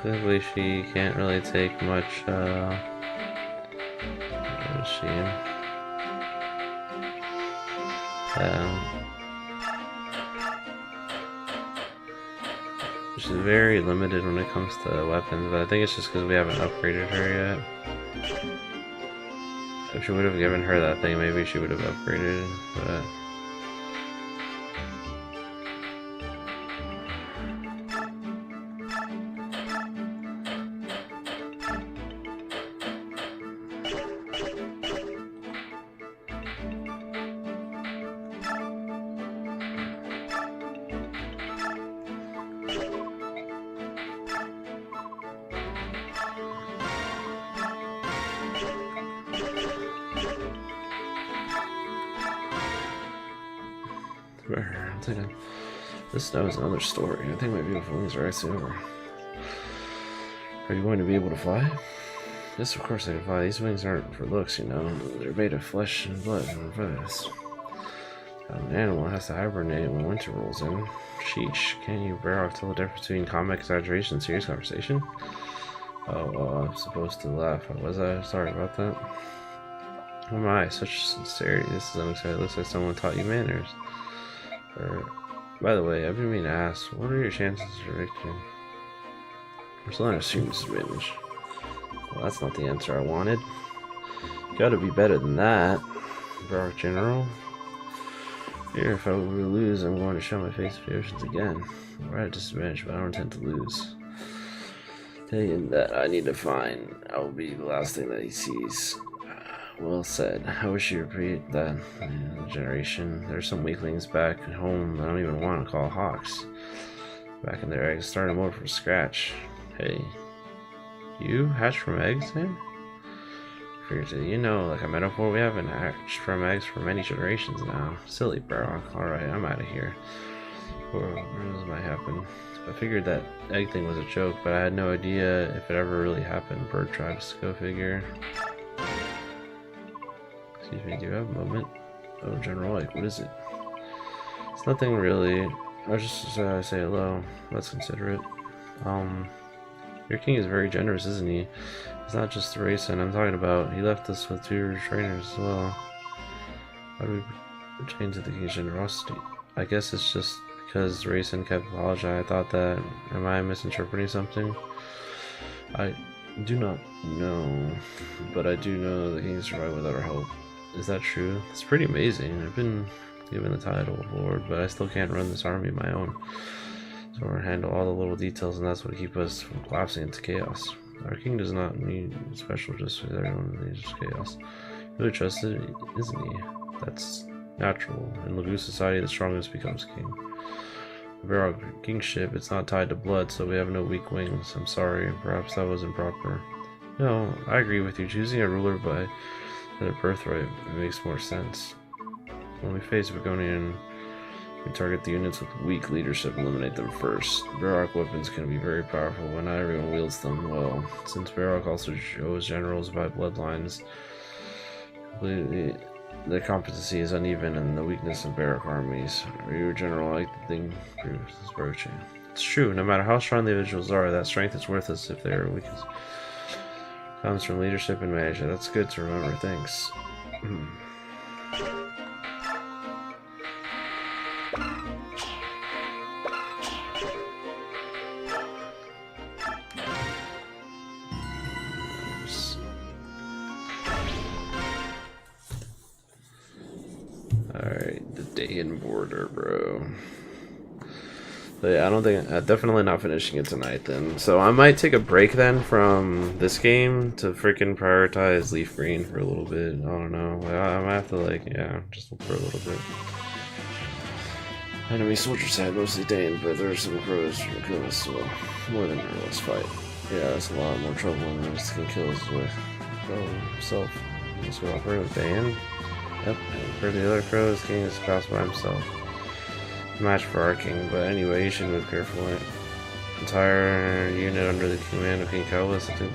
Clearly she can't really take much, what is she? She's very limited when it comes to weapons, but I think it's just because we haven't upgraded her yet. If she would have given her that thing, maybe she would have upgraded, but... This snow is another story. I think my beautiful wings are actually over. Are you going to be able to fly? Yes, of course I can fly. These wings aren't for looks, you know. They're made of flesh and blood and feathers. An animal has to hibernate when winter rolls in. Sheesh, can't you bear off tell the difference between comic exaggeration and serious conversation? Oh, well, I'm supposed to laugh. Was I? Sorry about that. Oh my, such sincerity. This is unexciting. It looks like someone taught you manners. By the way, I've been meaning to ask, what are your chances for victory? I'm still gonna assume disadvantage. Well, that's not the answer I wanted. Gotta be better than that, Bro General. Here, if I were to lose, I'm going to show my face to the oceans again. We're at a disadvantage, but I don't intend to lose. Thing that I need to find. I will be the last thing that he sees. Well said. I wish you repeat that. Generation. There's some weaklings back at home I don't even want to call hawks. Back in their eggs, starting them over from scratch. Hey, you hatched from eggs, man? Figuratively, you know, like a metaphor, we haven't hatched from eggs for many generations now. Silly bro. Alright, I'm out of here. Where this might happen. I figured that egg thing was a joke, but I had no idea if it ever really happened. Bird tribes, go figure. Excuse me, do you have a moment? Oh, General, like, what is it? It's nothing really. I was just say hello. Let's consider it. Your king is very generous, isn't he? It's not just the racing I'm talking about. He left us with 2 trainers as well. How do we pertain to the king's generosity? I guess it's just because Racing kept apologizing. I thought that. Am I misinterpreting something? I do not know, but I do know the king survived without our help. Is that true? It's pretty amazing. I've been given the title of Lord, but I still can't run this army of my own. So we'll handle all the little details, and that's what keeps us from collapsing into chaos. Our king does not need special just for everyone needs chaos. Really trusted, isn't he? That's natural. In Lagoon society, the strongest becomes king. Our kingship, it's not tied to blood, so we have no weak wings. I'm sorry, perhaps that was improper. No, I agree with you. Choosing a ruler by their birthright makes more sense. When we face Burgonian, we target the units with weak leadership and eliminate them first. Baroque weapons can be very powerful when not everyone wields them well. Since Baroque also shows generals by bloodlines, the competency is uneven and the weakness of Baroque armies. Are you a general like the thing proves this broaching? It's true, no matter how strong the individuals are, that strength is worthless if they are weak. Comes from leadership and management. That's good to remember, thanks. Alright, the Dayan border, bro. But yeah, I'm definitely not finishing it tonight then. So I might take a break then from this game to freaking prioritize Leaf Green for a little bit. I don't know. I might have to, like, yeah, just look for a little bit. Enemy soldiers had mostly Dayan, but there are some crows from kill us, well, more than a less fight. Yeah, that's a lot more trouble than those can kill us with. Crow himself. Let's go operate with Dayan. Yep, and for the other crows, king is passed by himself. Match for our king, but anyway, you should move carefully. Entire unit under the command of King Calvus, I think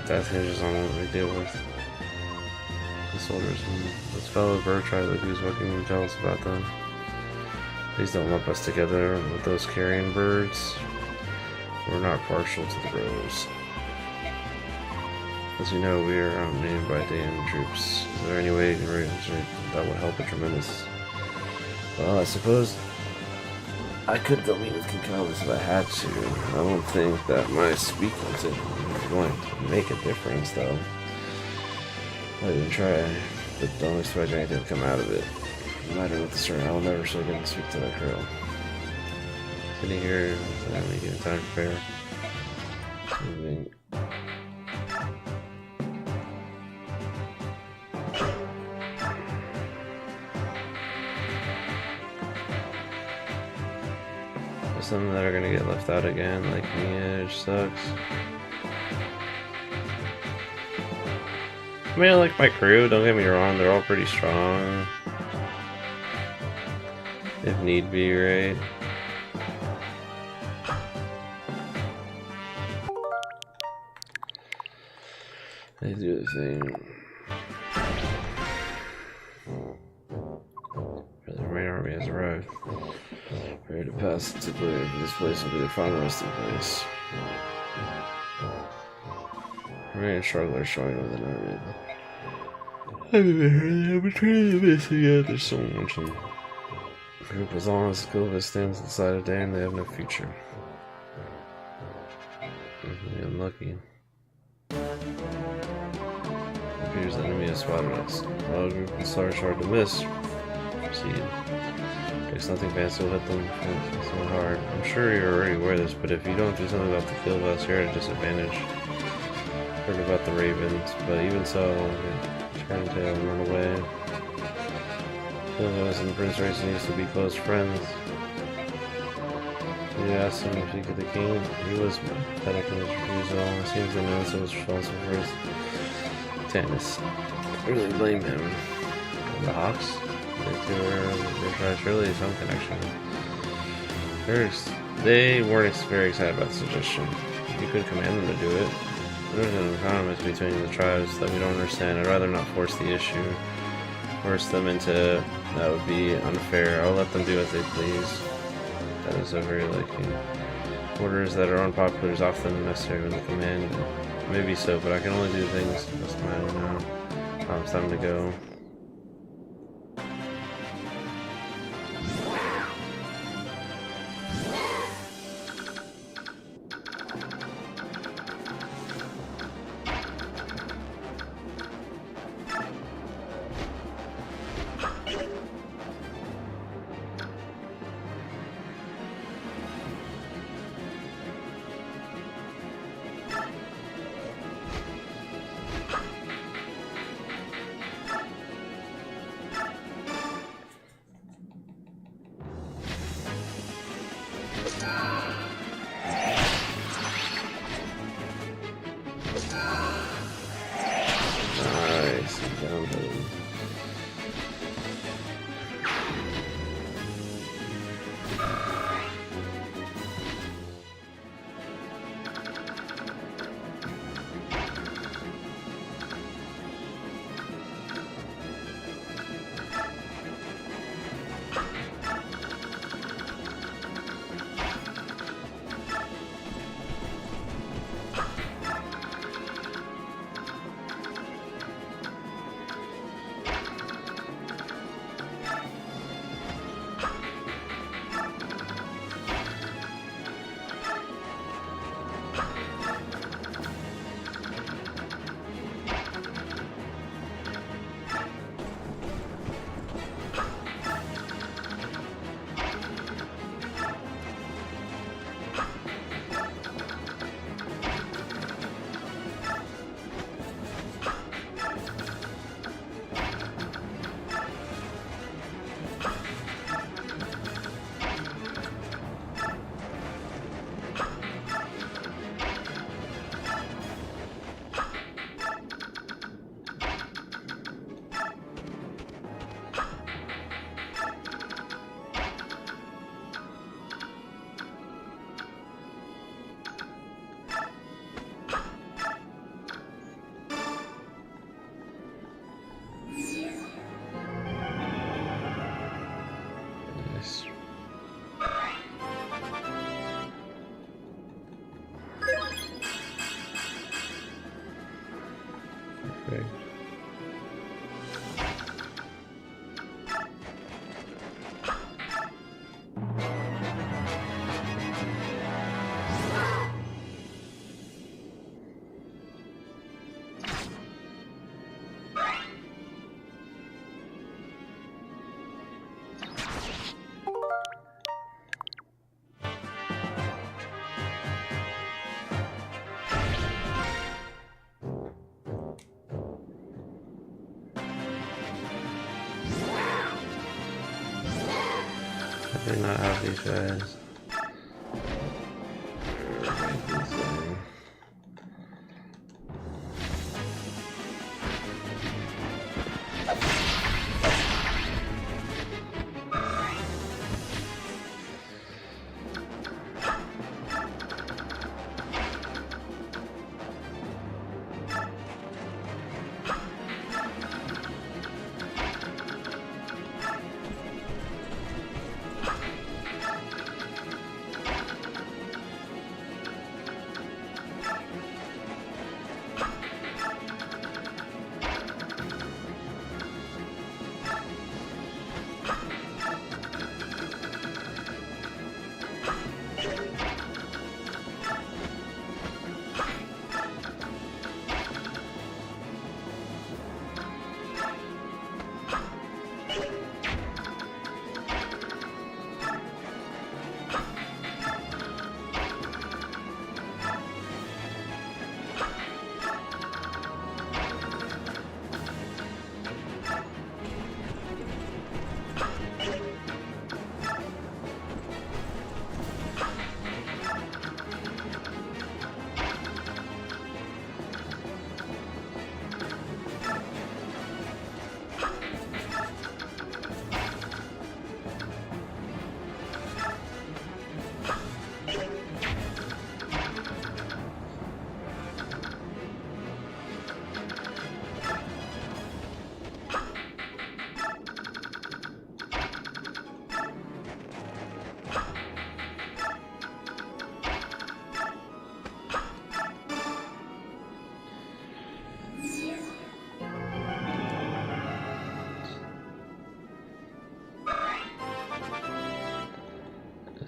that hinges on what we deal with. The soldiers and this fellow bird tried to lose. What can you tell us about them? Please don't lump us together with those carrion birds. We're not partial to the crows. As you know, we are outnamed by Dayan troops. Is there any way that would help a tremendous? Well, I suppose I could go meet with King Calvus if I had to. I don't think that my speaking to him is going to make a difference, though. I didn't try, but don't expect anything to come out of it. No matter what the story, I will never so get to speak to that girl. Sitting here, I'm making time for prayer. Moving. Some that are gonna get left out again, like me, which sucks. I mean, I like my crew, don't get me wrong, they're all pretty strong. If need be, right? They do the thing. The main army has arrived. Ready to pass to clear. This place will be the final resting place. Remaining strugglers showing with an army. I've even heard the opportunity of missing out. There's so much in the group. As long as Clovis stands inside of Dan, they have no future. Unlucky. It appears the enemy has spotted us. While a group is large, hard to miss. Proceed. Because nothing fancy will hit them so hard. I'm sure you're already aware of this, but if you don't do something about the kill boss, you're at a disadvantage. Heard about the ravens, but even so, turn tail and run away. Kill boss and Prince Racing used to be close friends. You asked him if he could the king. He was pathetic in his refusal. It seems the Nemesis was responsible for his Tannis. I really blame him. And the Hawks? There's surely some connection. They weren't very excited about the suggestion. You could command them to do it. There's an economist between the tribes that we don't understand. I'd rather not force the issue. Force them into that would be unfair. I'll let them do as they please. That is so very liking. Orders that are unpopular is often necessary when the command. Maybe so, but I can only do things that's matter now. It's time to go. I do not have these guys.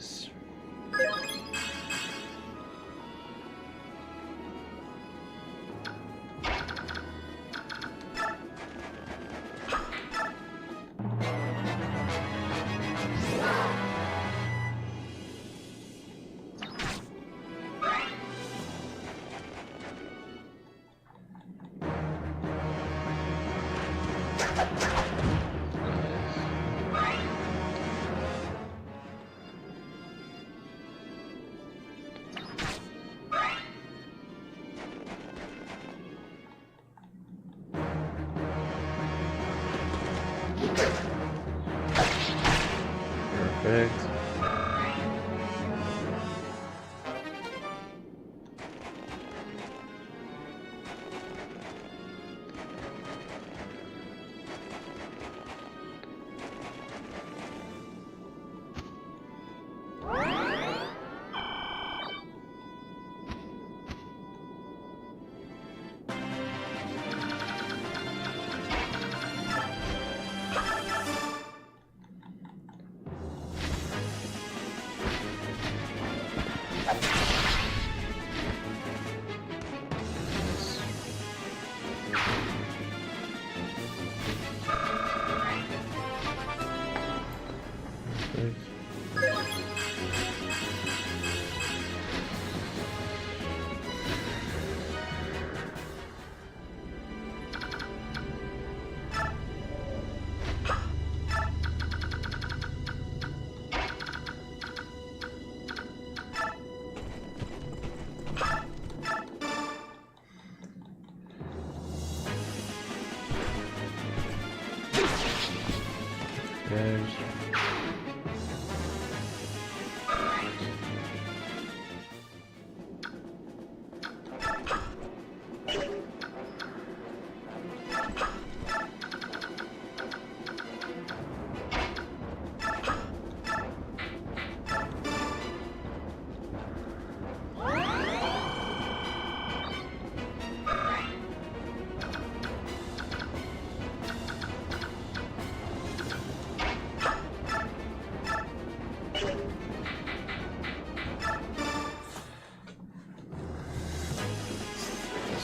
this. Perfect. There's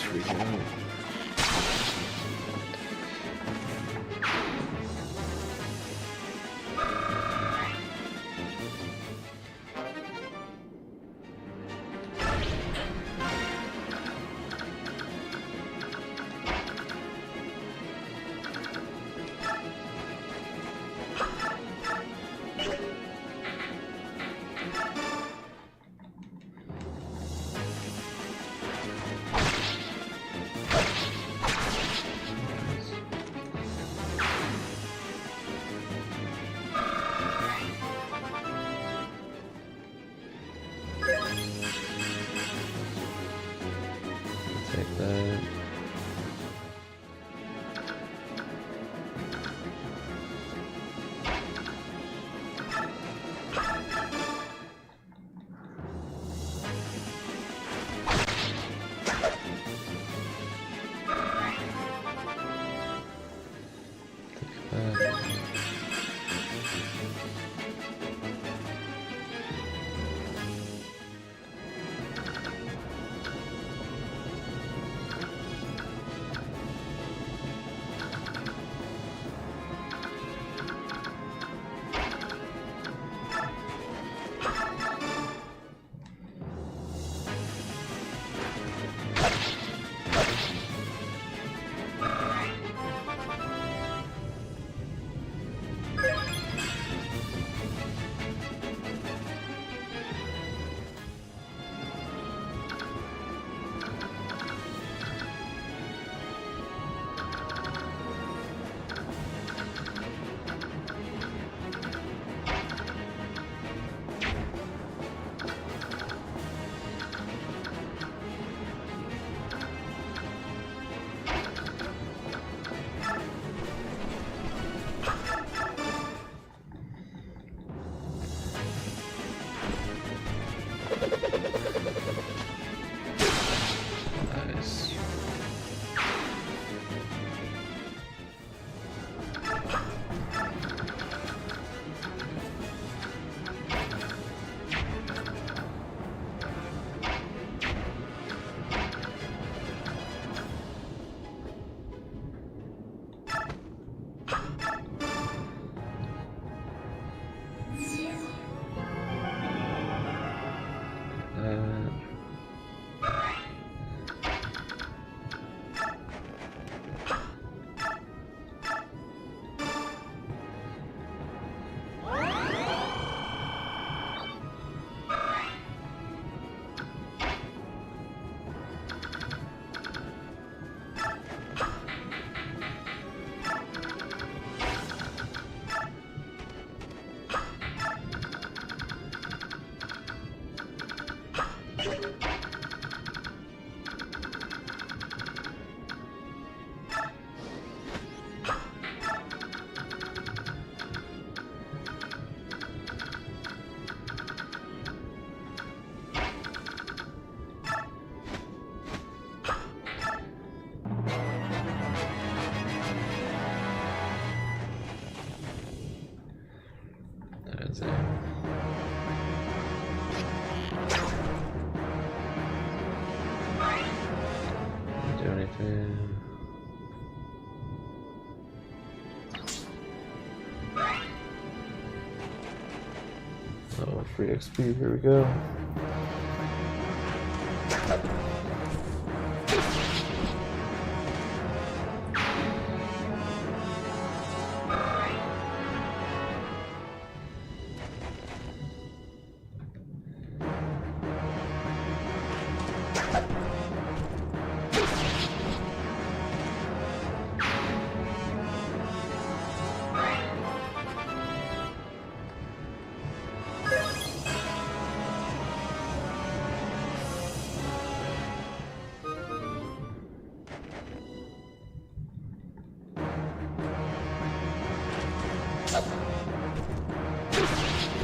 freaking out. see. Do anything? Oh, free XP, here we go.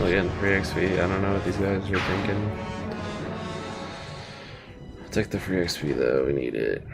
Again, free XP. I don't know what these guys are thinking. I'll take the free XP though, we need it.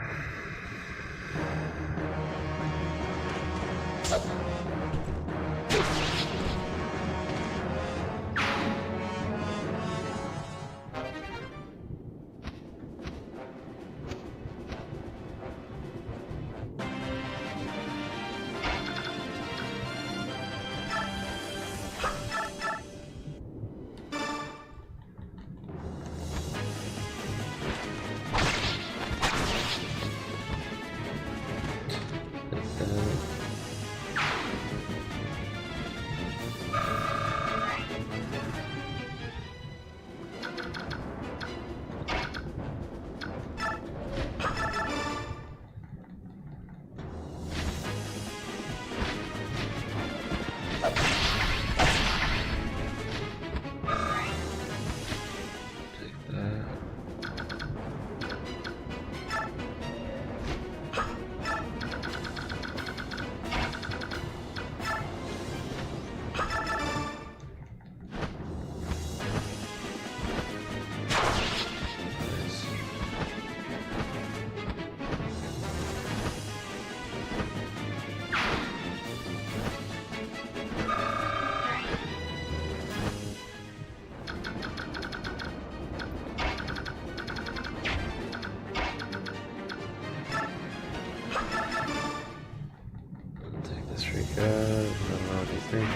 I don't know what he's thinking.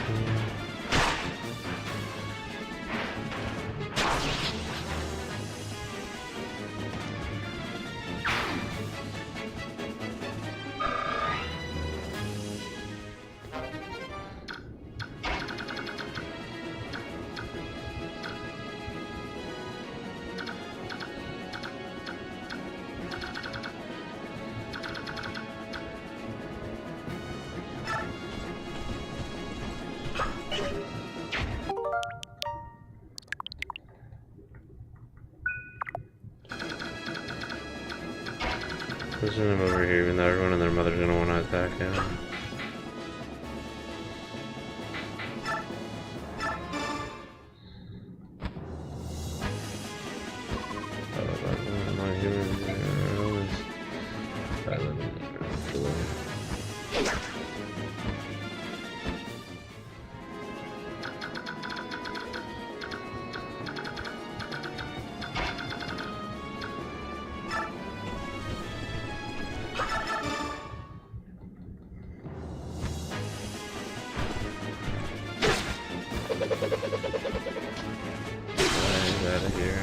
Pushing him over here, even though everyone and their mother's gonna want to attack him. Out of here.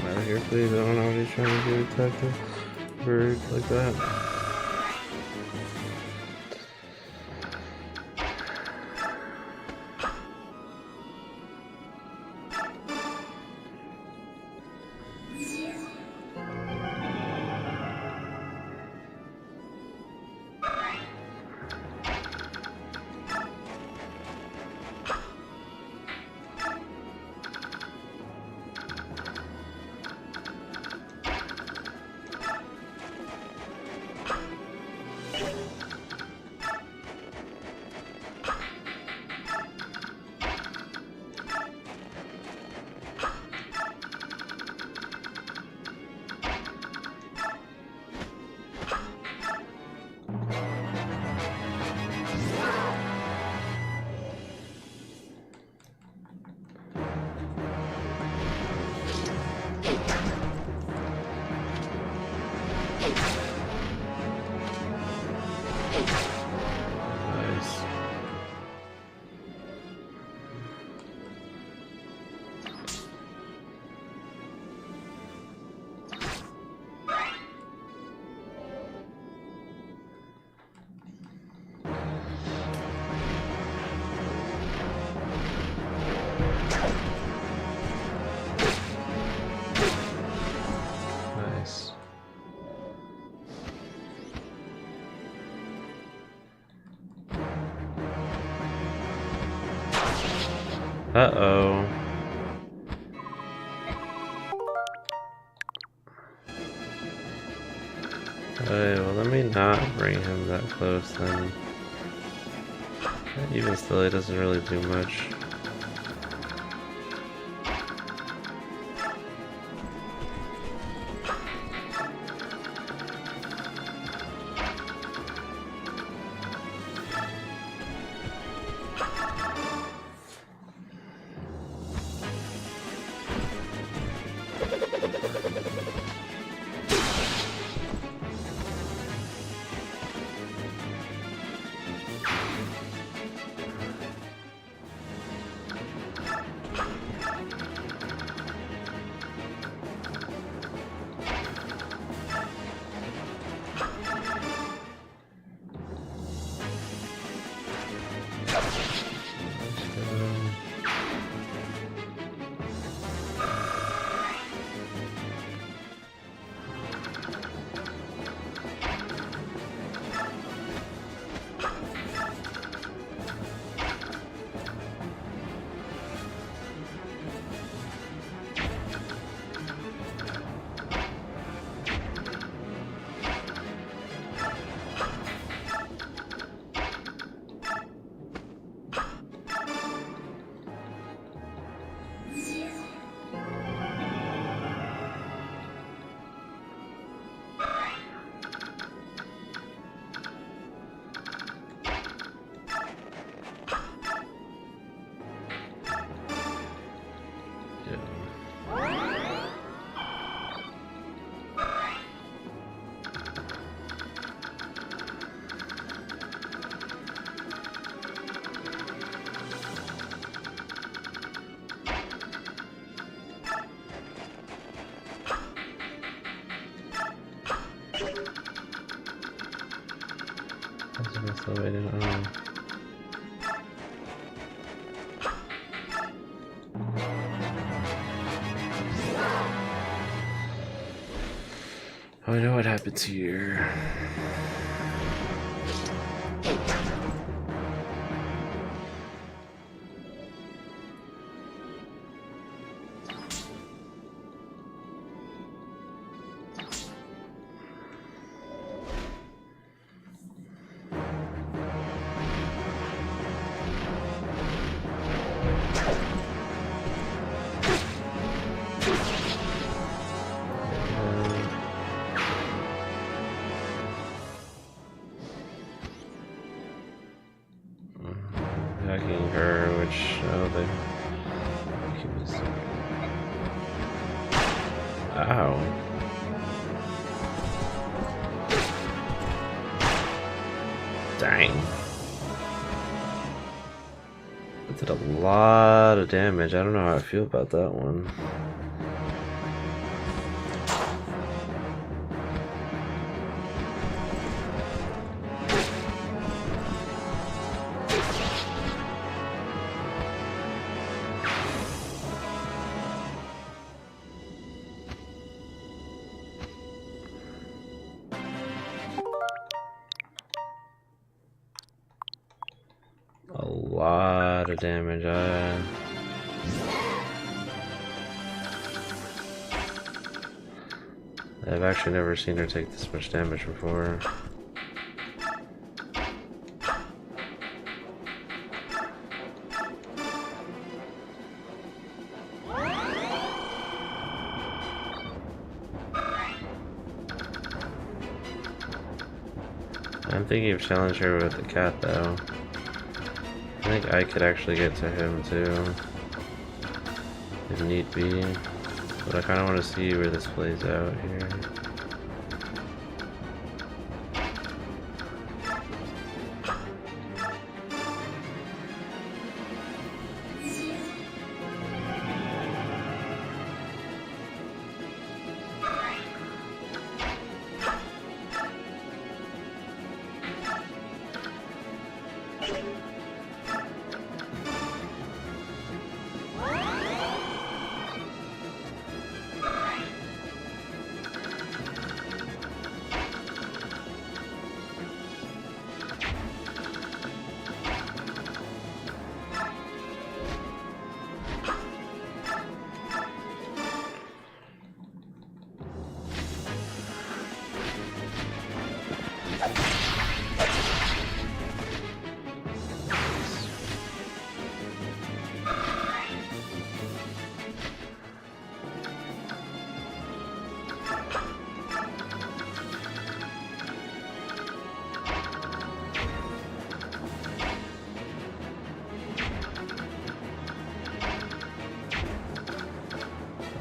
Out of here, please. I don't know what he's trying to do. Attack the bird like that. Uh-oh. Okay, well let me not bring him that close then. Even still, it doesn't really do much. Oh, I know what happens here. Attacking her, which they keep this. Ow. Dang. That did a lot of damage. I don't know how I feel about that one. A lot of damage. I've actually never seen her take this much damage before. I'm thinking of challenging her with the cat though. I think I could actually get to him too, if need be, but I kind of want to see where this plays out here.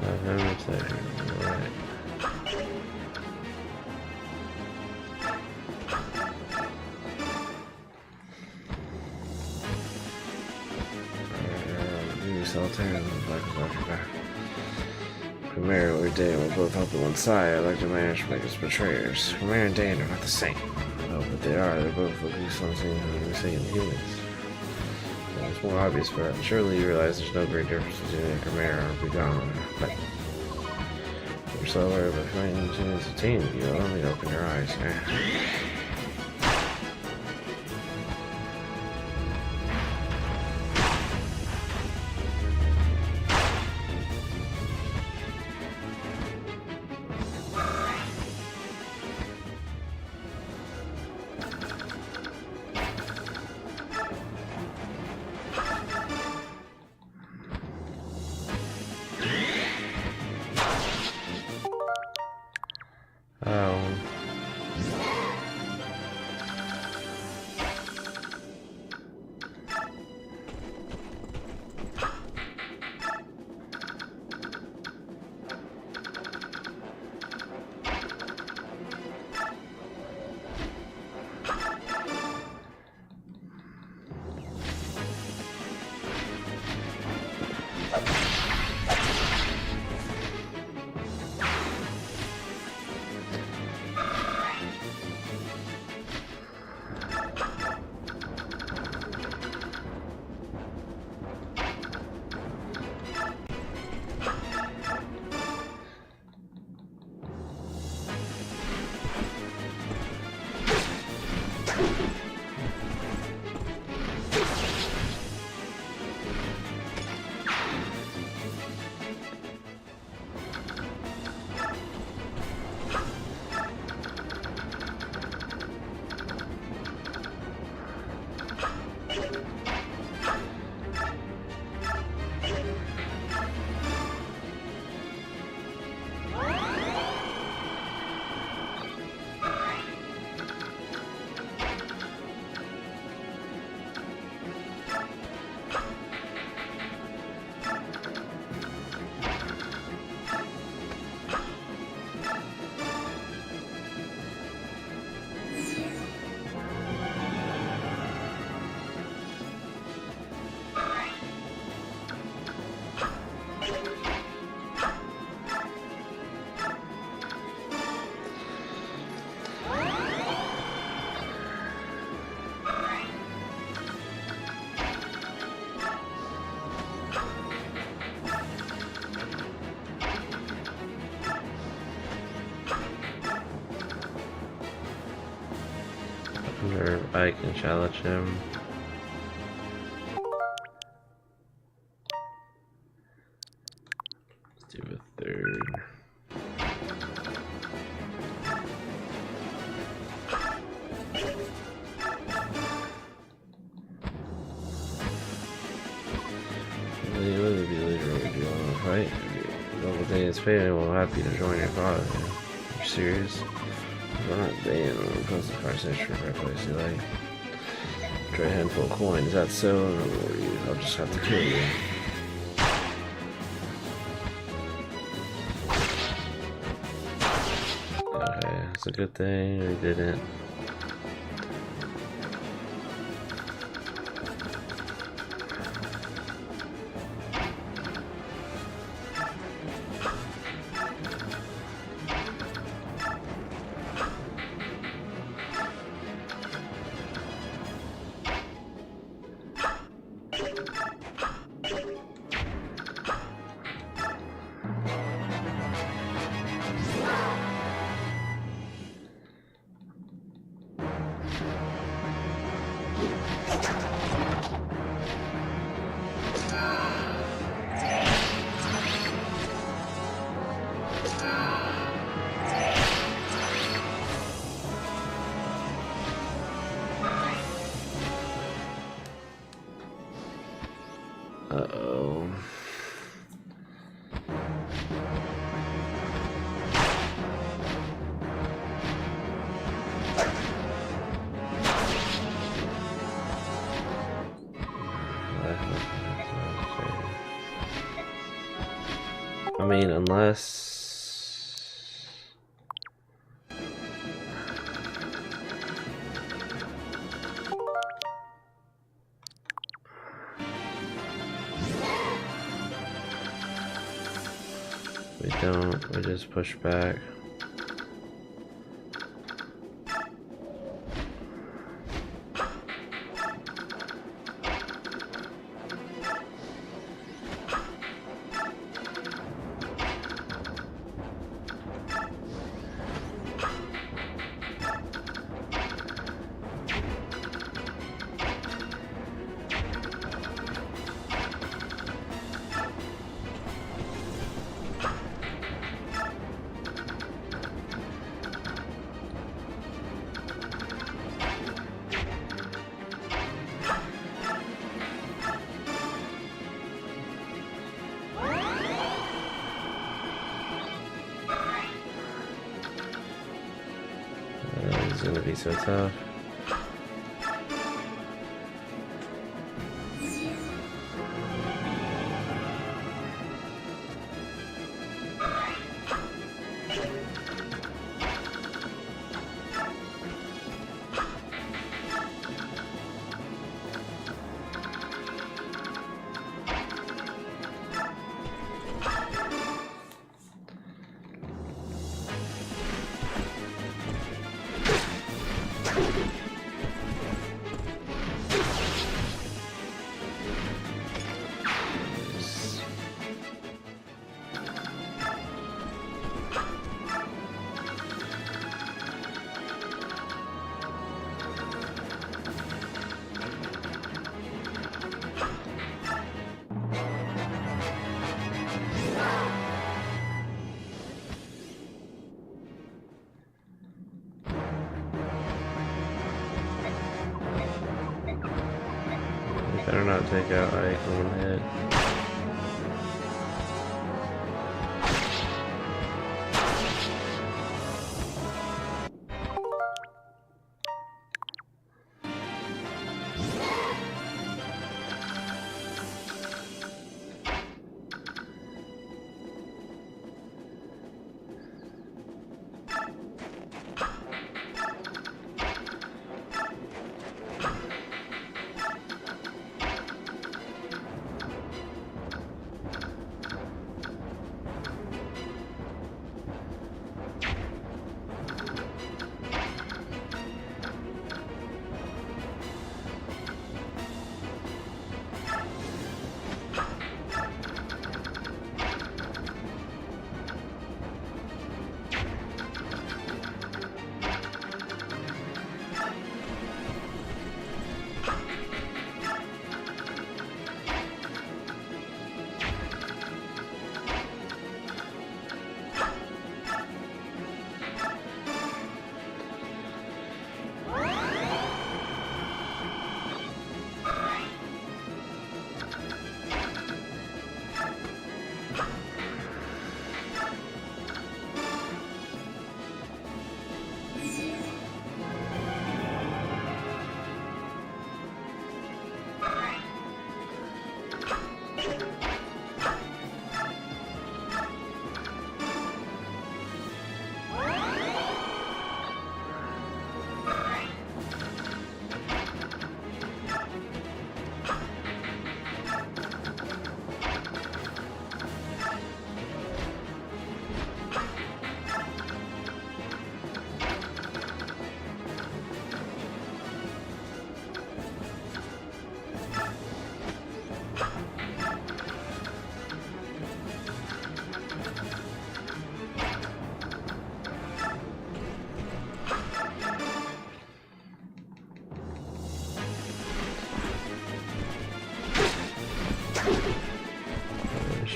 I've never played her. Alright. Solitaire Chimera or Dan will both help on one side. I like to manage to make us betrayers. Chimera and Dan are not the same. No, but they are. They're both looking something we see in humans. It's more obvious for us. Surely you realize there's no great difference between a Chimera or Begone. But you're so aware of finding as a team, you only open your eyes. Or I can challenge him. Let's do a third. Will you be later or do you want to fight? Double day is paid and we're happy to join your father. Are you serious? We're not paying on the coast of 5 century for a place you like. Try a handful of coin, is that so? Or I'll just have to kill you. Okay, it's a good thing we didn't. Uh-oh. I mean, unless... we just push back. It's gonna be so tough. Better not take out Ike on one hit.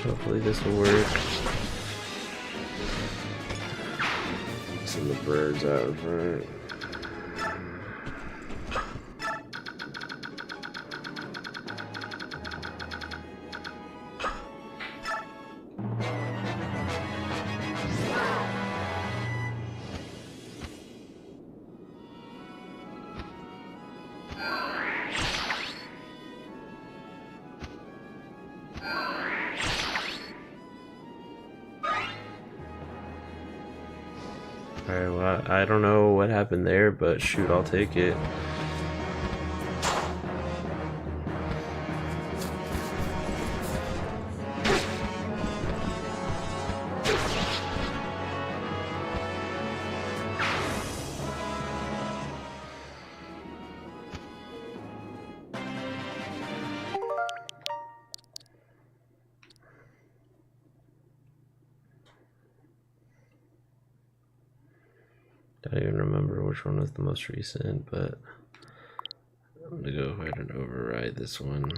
Hopefully this will work. Send the birds out in front. Alright, well, I don't know what happened there, but shoot, I'll take it. Don't even remember which one was the most recent, but I'm gonna go ahead and override this one.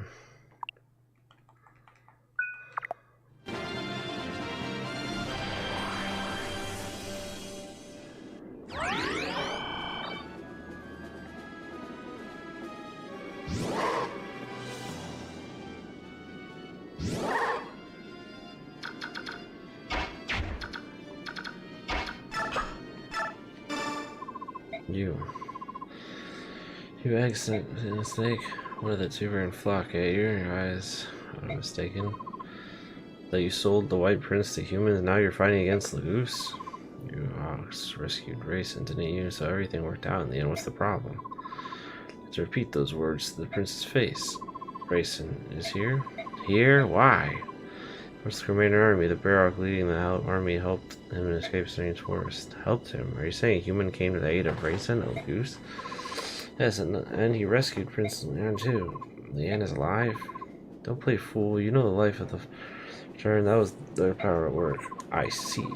You accident snake. One of the two were in flock, eh? Your eyes, I'm mistaken. That you sold the White Prince to humans, now you're fighting against the goose? You rescued Rayson, didn't you? So everything worked out in the end. What's the problem? To repeat those words to the prince's face. Rayson is here? Here? Why? What's the Commander Army? The Barrock leading the army helped him escape Strange Forest. Helped him? Are you saying a human came to the aid of Rayson, oh goose? Yes, and he rescued Prince Leon too. Leanne is alive? Don't play fool. You know the life of the turn. That was their power at work. I see.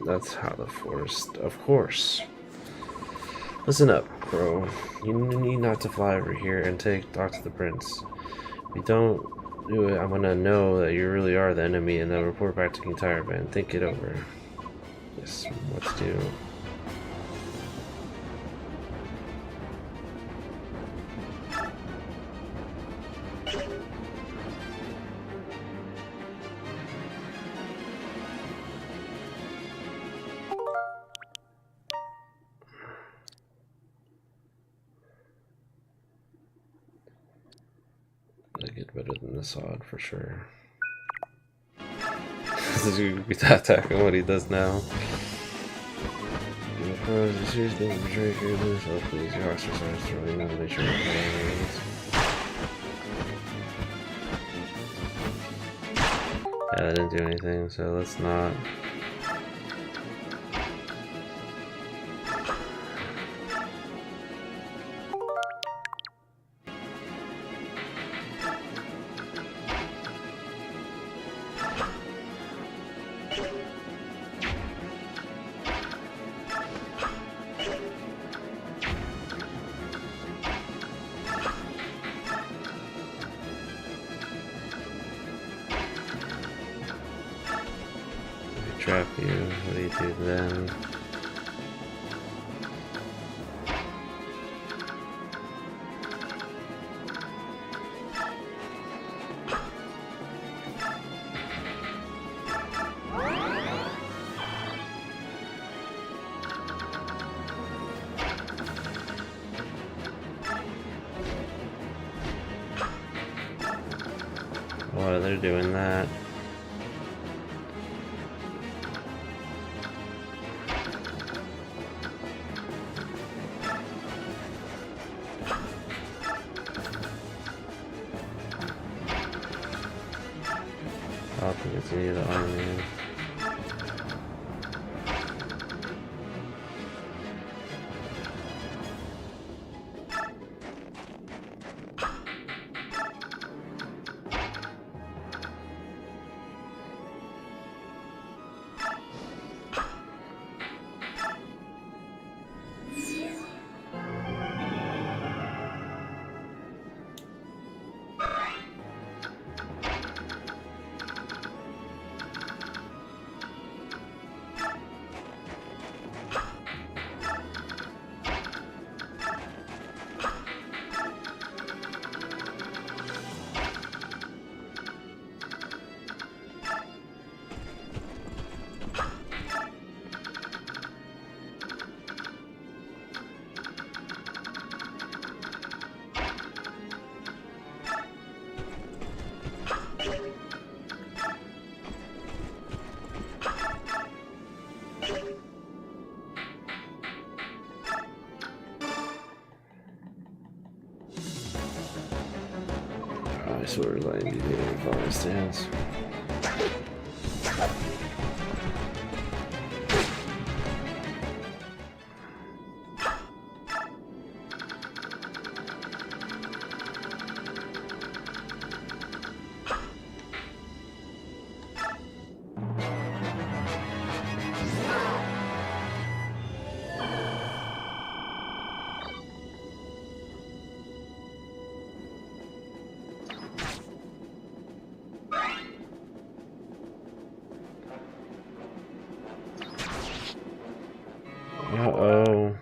That's how the forest. Of course. Listen up, bro. You need not to fly over here and talk to the prince. If you don't do it, I'm gonna know that you really are the enemy, and then report back to King Tireband. Think it over. Yes, what to do. I get better than this odd for sure. This is gonna be attacking what he does now. Seriously, betray your lose. Oh, please, your officers are throwing them to make sure yeah, that didn't do anything, so let's not. Trap you, what do you do then? While they're doing that, I'll continue the army. Storyline mediating fire stance. Uh-oh.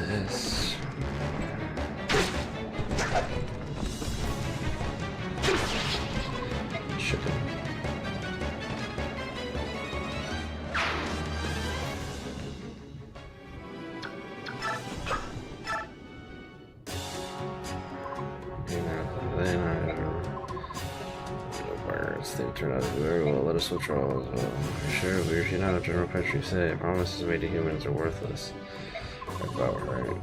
This. Chicken. They turned out to do very well. Let us withdraw as well. Sure, we're not a general country say. Promises made to humans are worthless. About right.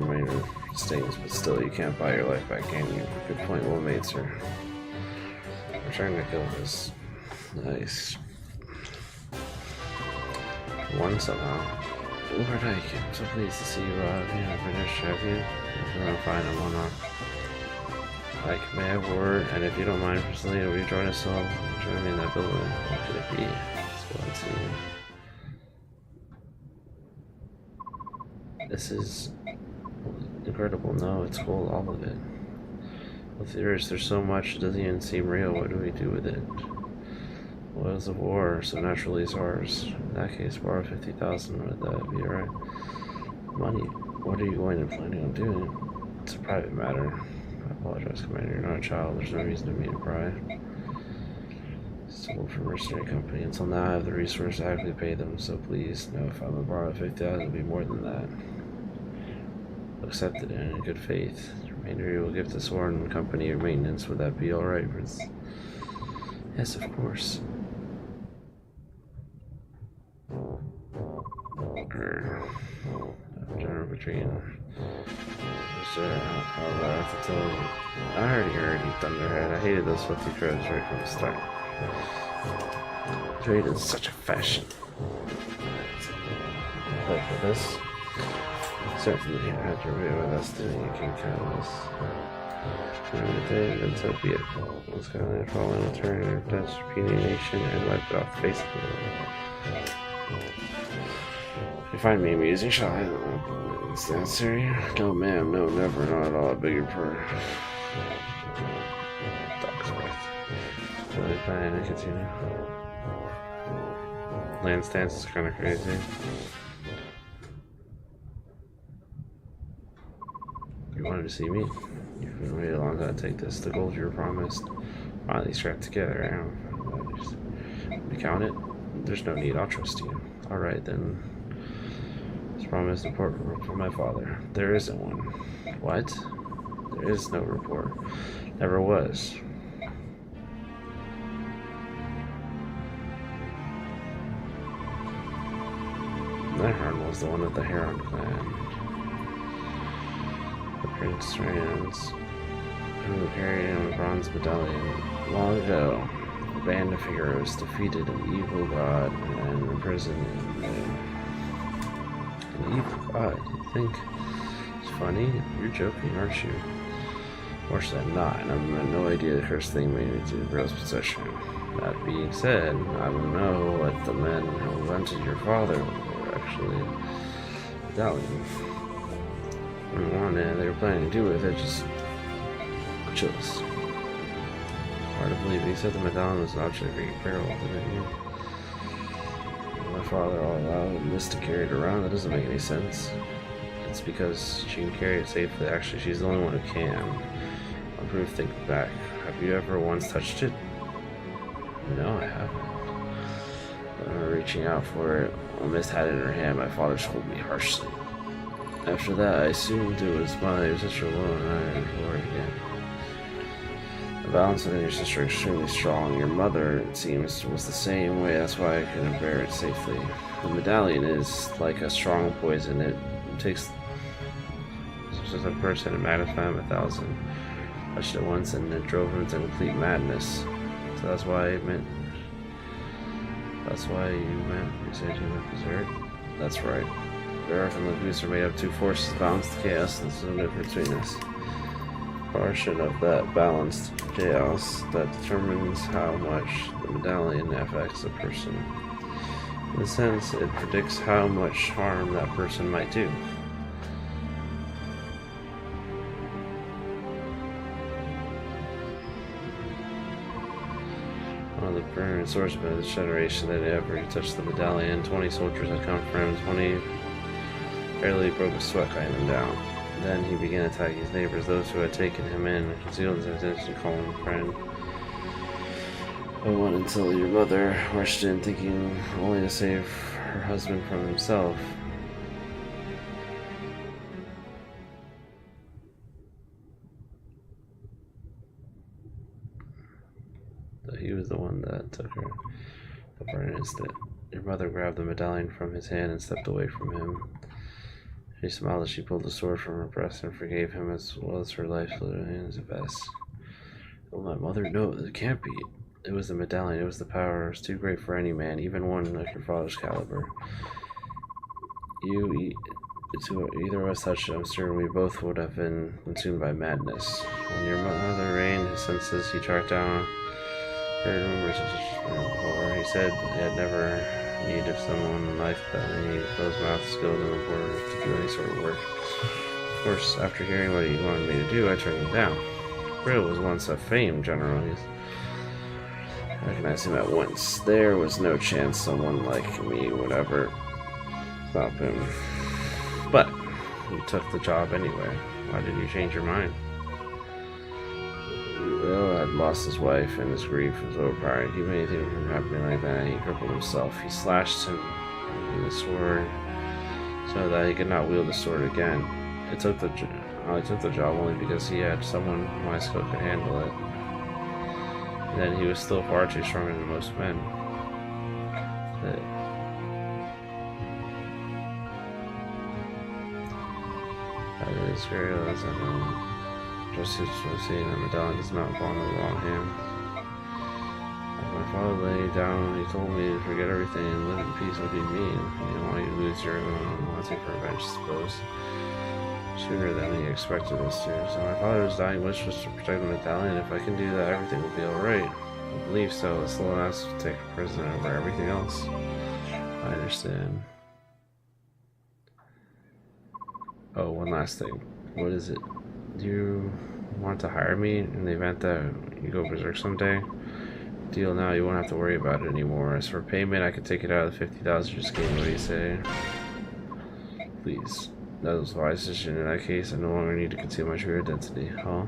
Minor stings, but still, you can't buy your life back, can you? Good point, well made, sir. We're trying to kill this. Nice. One somehow. Lord Ike, I'm so pleased to see you, Rob. Yeah, British, have you? I'm fine, I'm on off. Like, may I have a word? And if you don't mind, Priscilla, will you join us all? Join me in that building. What could it be? Let's go and see. This is incredible. No, it's cool, all of it. With the Earth, there's so much, it doesn't even seem real. What do we do with it? Well, it's a war, so naturally it's ours. In that case, borrow 50,000, would that be alright? Money, what are you going and planning on doing? It's a private matter. I apologize, Commander. You're not a child. There's no reason to be a pry. Sold for mercenary company. Until now, I have the resource to actually pay them, so please, no, if I'm to borrow 50,000, it'll be more than that. Accepted and in good faith. The remainder you will give to Sworn Company your maintenance. Would that be alright, Prince? Yes, of course. General Between. However, I have to tell you, I already heard you, Thunderhead. I hated those filthy crows right from the start. Trade in such a fashion. But for this, certainly you had your way with us, then you can count on us. Then so be it. Let's go and fall in a turn in Dutch repudiation and wipe it off the face of the world. If you find me amusing, shall I? Is that serious? No, ma'am, no, never, not at all. I beg your pardon. Dog's breath. Really fine, I continue. Land stance is kind of crazy. You wanted to see me? You've been waiting a long time to take this. The gold you were promised. Finally strapped together. We count it? There's no need. I'll trust you. Alright then. This promise is important from my father. There isn't one. What? There is no report. Never was. Nehron was the one of the Heron clan. The Prince Radiance, who carried a bronze medallion. Long ago, a band of heroes defeated an evil god and imprisoned him. An evil god? You think it's funny? You're joking, aren't you? Worse than not, and I have no idea the cursed thing made it to the girl's possession. That being said, I don't know what the men who hunted your father were actually medallion. On one hand, they were planning to do with it, just chills. Hard to believe, he said the medallion was an object of great peril, didn't you? My father all allowed Miss to carry it around. That doesn't make any sense. It's because she can carry it safely. Actually, she's the only one who can. I'll prove think back. Have you ever once touched it? No, I haven't. Reaching out for it, when Miss had it in her hand, my father scolded me harshly. After that, I assumed it was mine. It was such a alone, I never for it again. The balance within your sister is extremely strong. Your mother, it seems, was the same way. That's why I couldn't bear it safely. The medallion is like a strong poison. It takes just a person and magnifies him 1,000. Touched it once and it drove him to complete madness. So that's why I meant. That's why you meant you said you went berserk? That's right. The Earth and the Goose are made up two forces, balanced chaos, and there's no difference between us. Portion of that balanced chaos that determines how much the medallion affects a person. In a sense, it predicts how much harm that person might do. One of the primary swordsmen of this generation that ever touched the medallion, 20 soldiers had come from him, 20 barely broke a sweat cutting them down. Then he began attacking his neighbors, those who had taken him in, and concealed his intention, calling him friend. I went until your mother rushed in, thinking only to save her husband from himself. So he was the one that took her for an instant. Your mother grabbed the medallion from his hand and stepped away from him. She smiled as she pulled the sword from her breast and forgave him as well as her life flew in his best. Oh, my mother, no, it can't be. It was the medallion, it was the power. It was too great for any man, even one like your father's caliber. Either of us touched it, I'm certain we both would have been consumed by madness. When your mother reigned his senses, he tracked down her rumors before. He said he had never needed someone like that, and he closed mouth skilled and important to do any sort of work. Of course, after hearing what he wanted me to do, I turned him down. Brill was once a famed general. I recognized him at once. There was no chance someone like me would ever stop him. But you took the job anyway. Why did you change your mind? Will had lost his wife, and his grief was overpowering. He made anything from happening like that, and he crippled himself. He slashed him with a sword so that he could not wield the sword again. I took the job only because he had someone my skill could handle it. And then he was still far too stronger than most men. That is very less I know. Just as seeing the medallion does not fall in the wrong hand. As my father lay down, he told me to forget everything and live in peace. What do you mean? You don't want you to lose your own wanting for revenge, I suppose. Sooner than he expected us to. So my father's dying wish was to protect the medallion. If I can do that, everything will be alright. I believe so. It's little enough to take a prisoner over everything else. I understand. Oh, one last thing. What is it? Do you want to hire me in the event that you go berserk someday? Deal now, you won't have to worry about it anymore. As for payment, I can take it out of the 50,000 you just gave me. What do you say? Please. That was a wise decision in that case. I no longer need to conceal my true identity. Huh?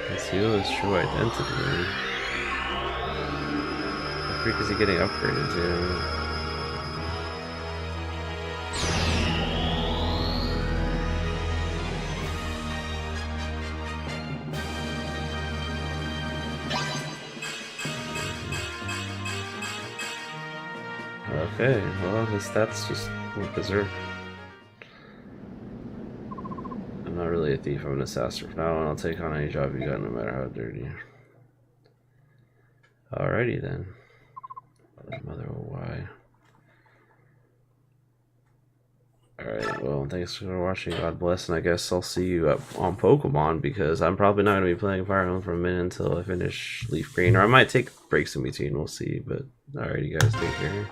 Conceal his true identity. What freak is he getting upgraded to? Okay, well, his stats just went berserk. I'm not really a thief, I'm an assassin. From now on, I'll take on any job you got, no matter how dirty. Alrighty then. Mother, oh why? Alright, well, thanks for watching. God bless, and I guess I'll see you on Pokemon, because I'm probably not going to be playing Fire Emblem for a minute until I finish Leaf Green, or I might take breaks in between, we'll see. But alright, you guys, take care.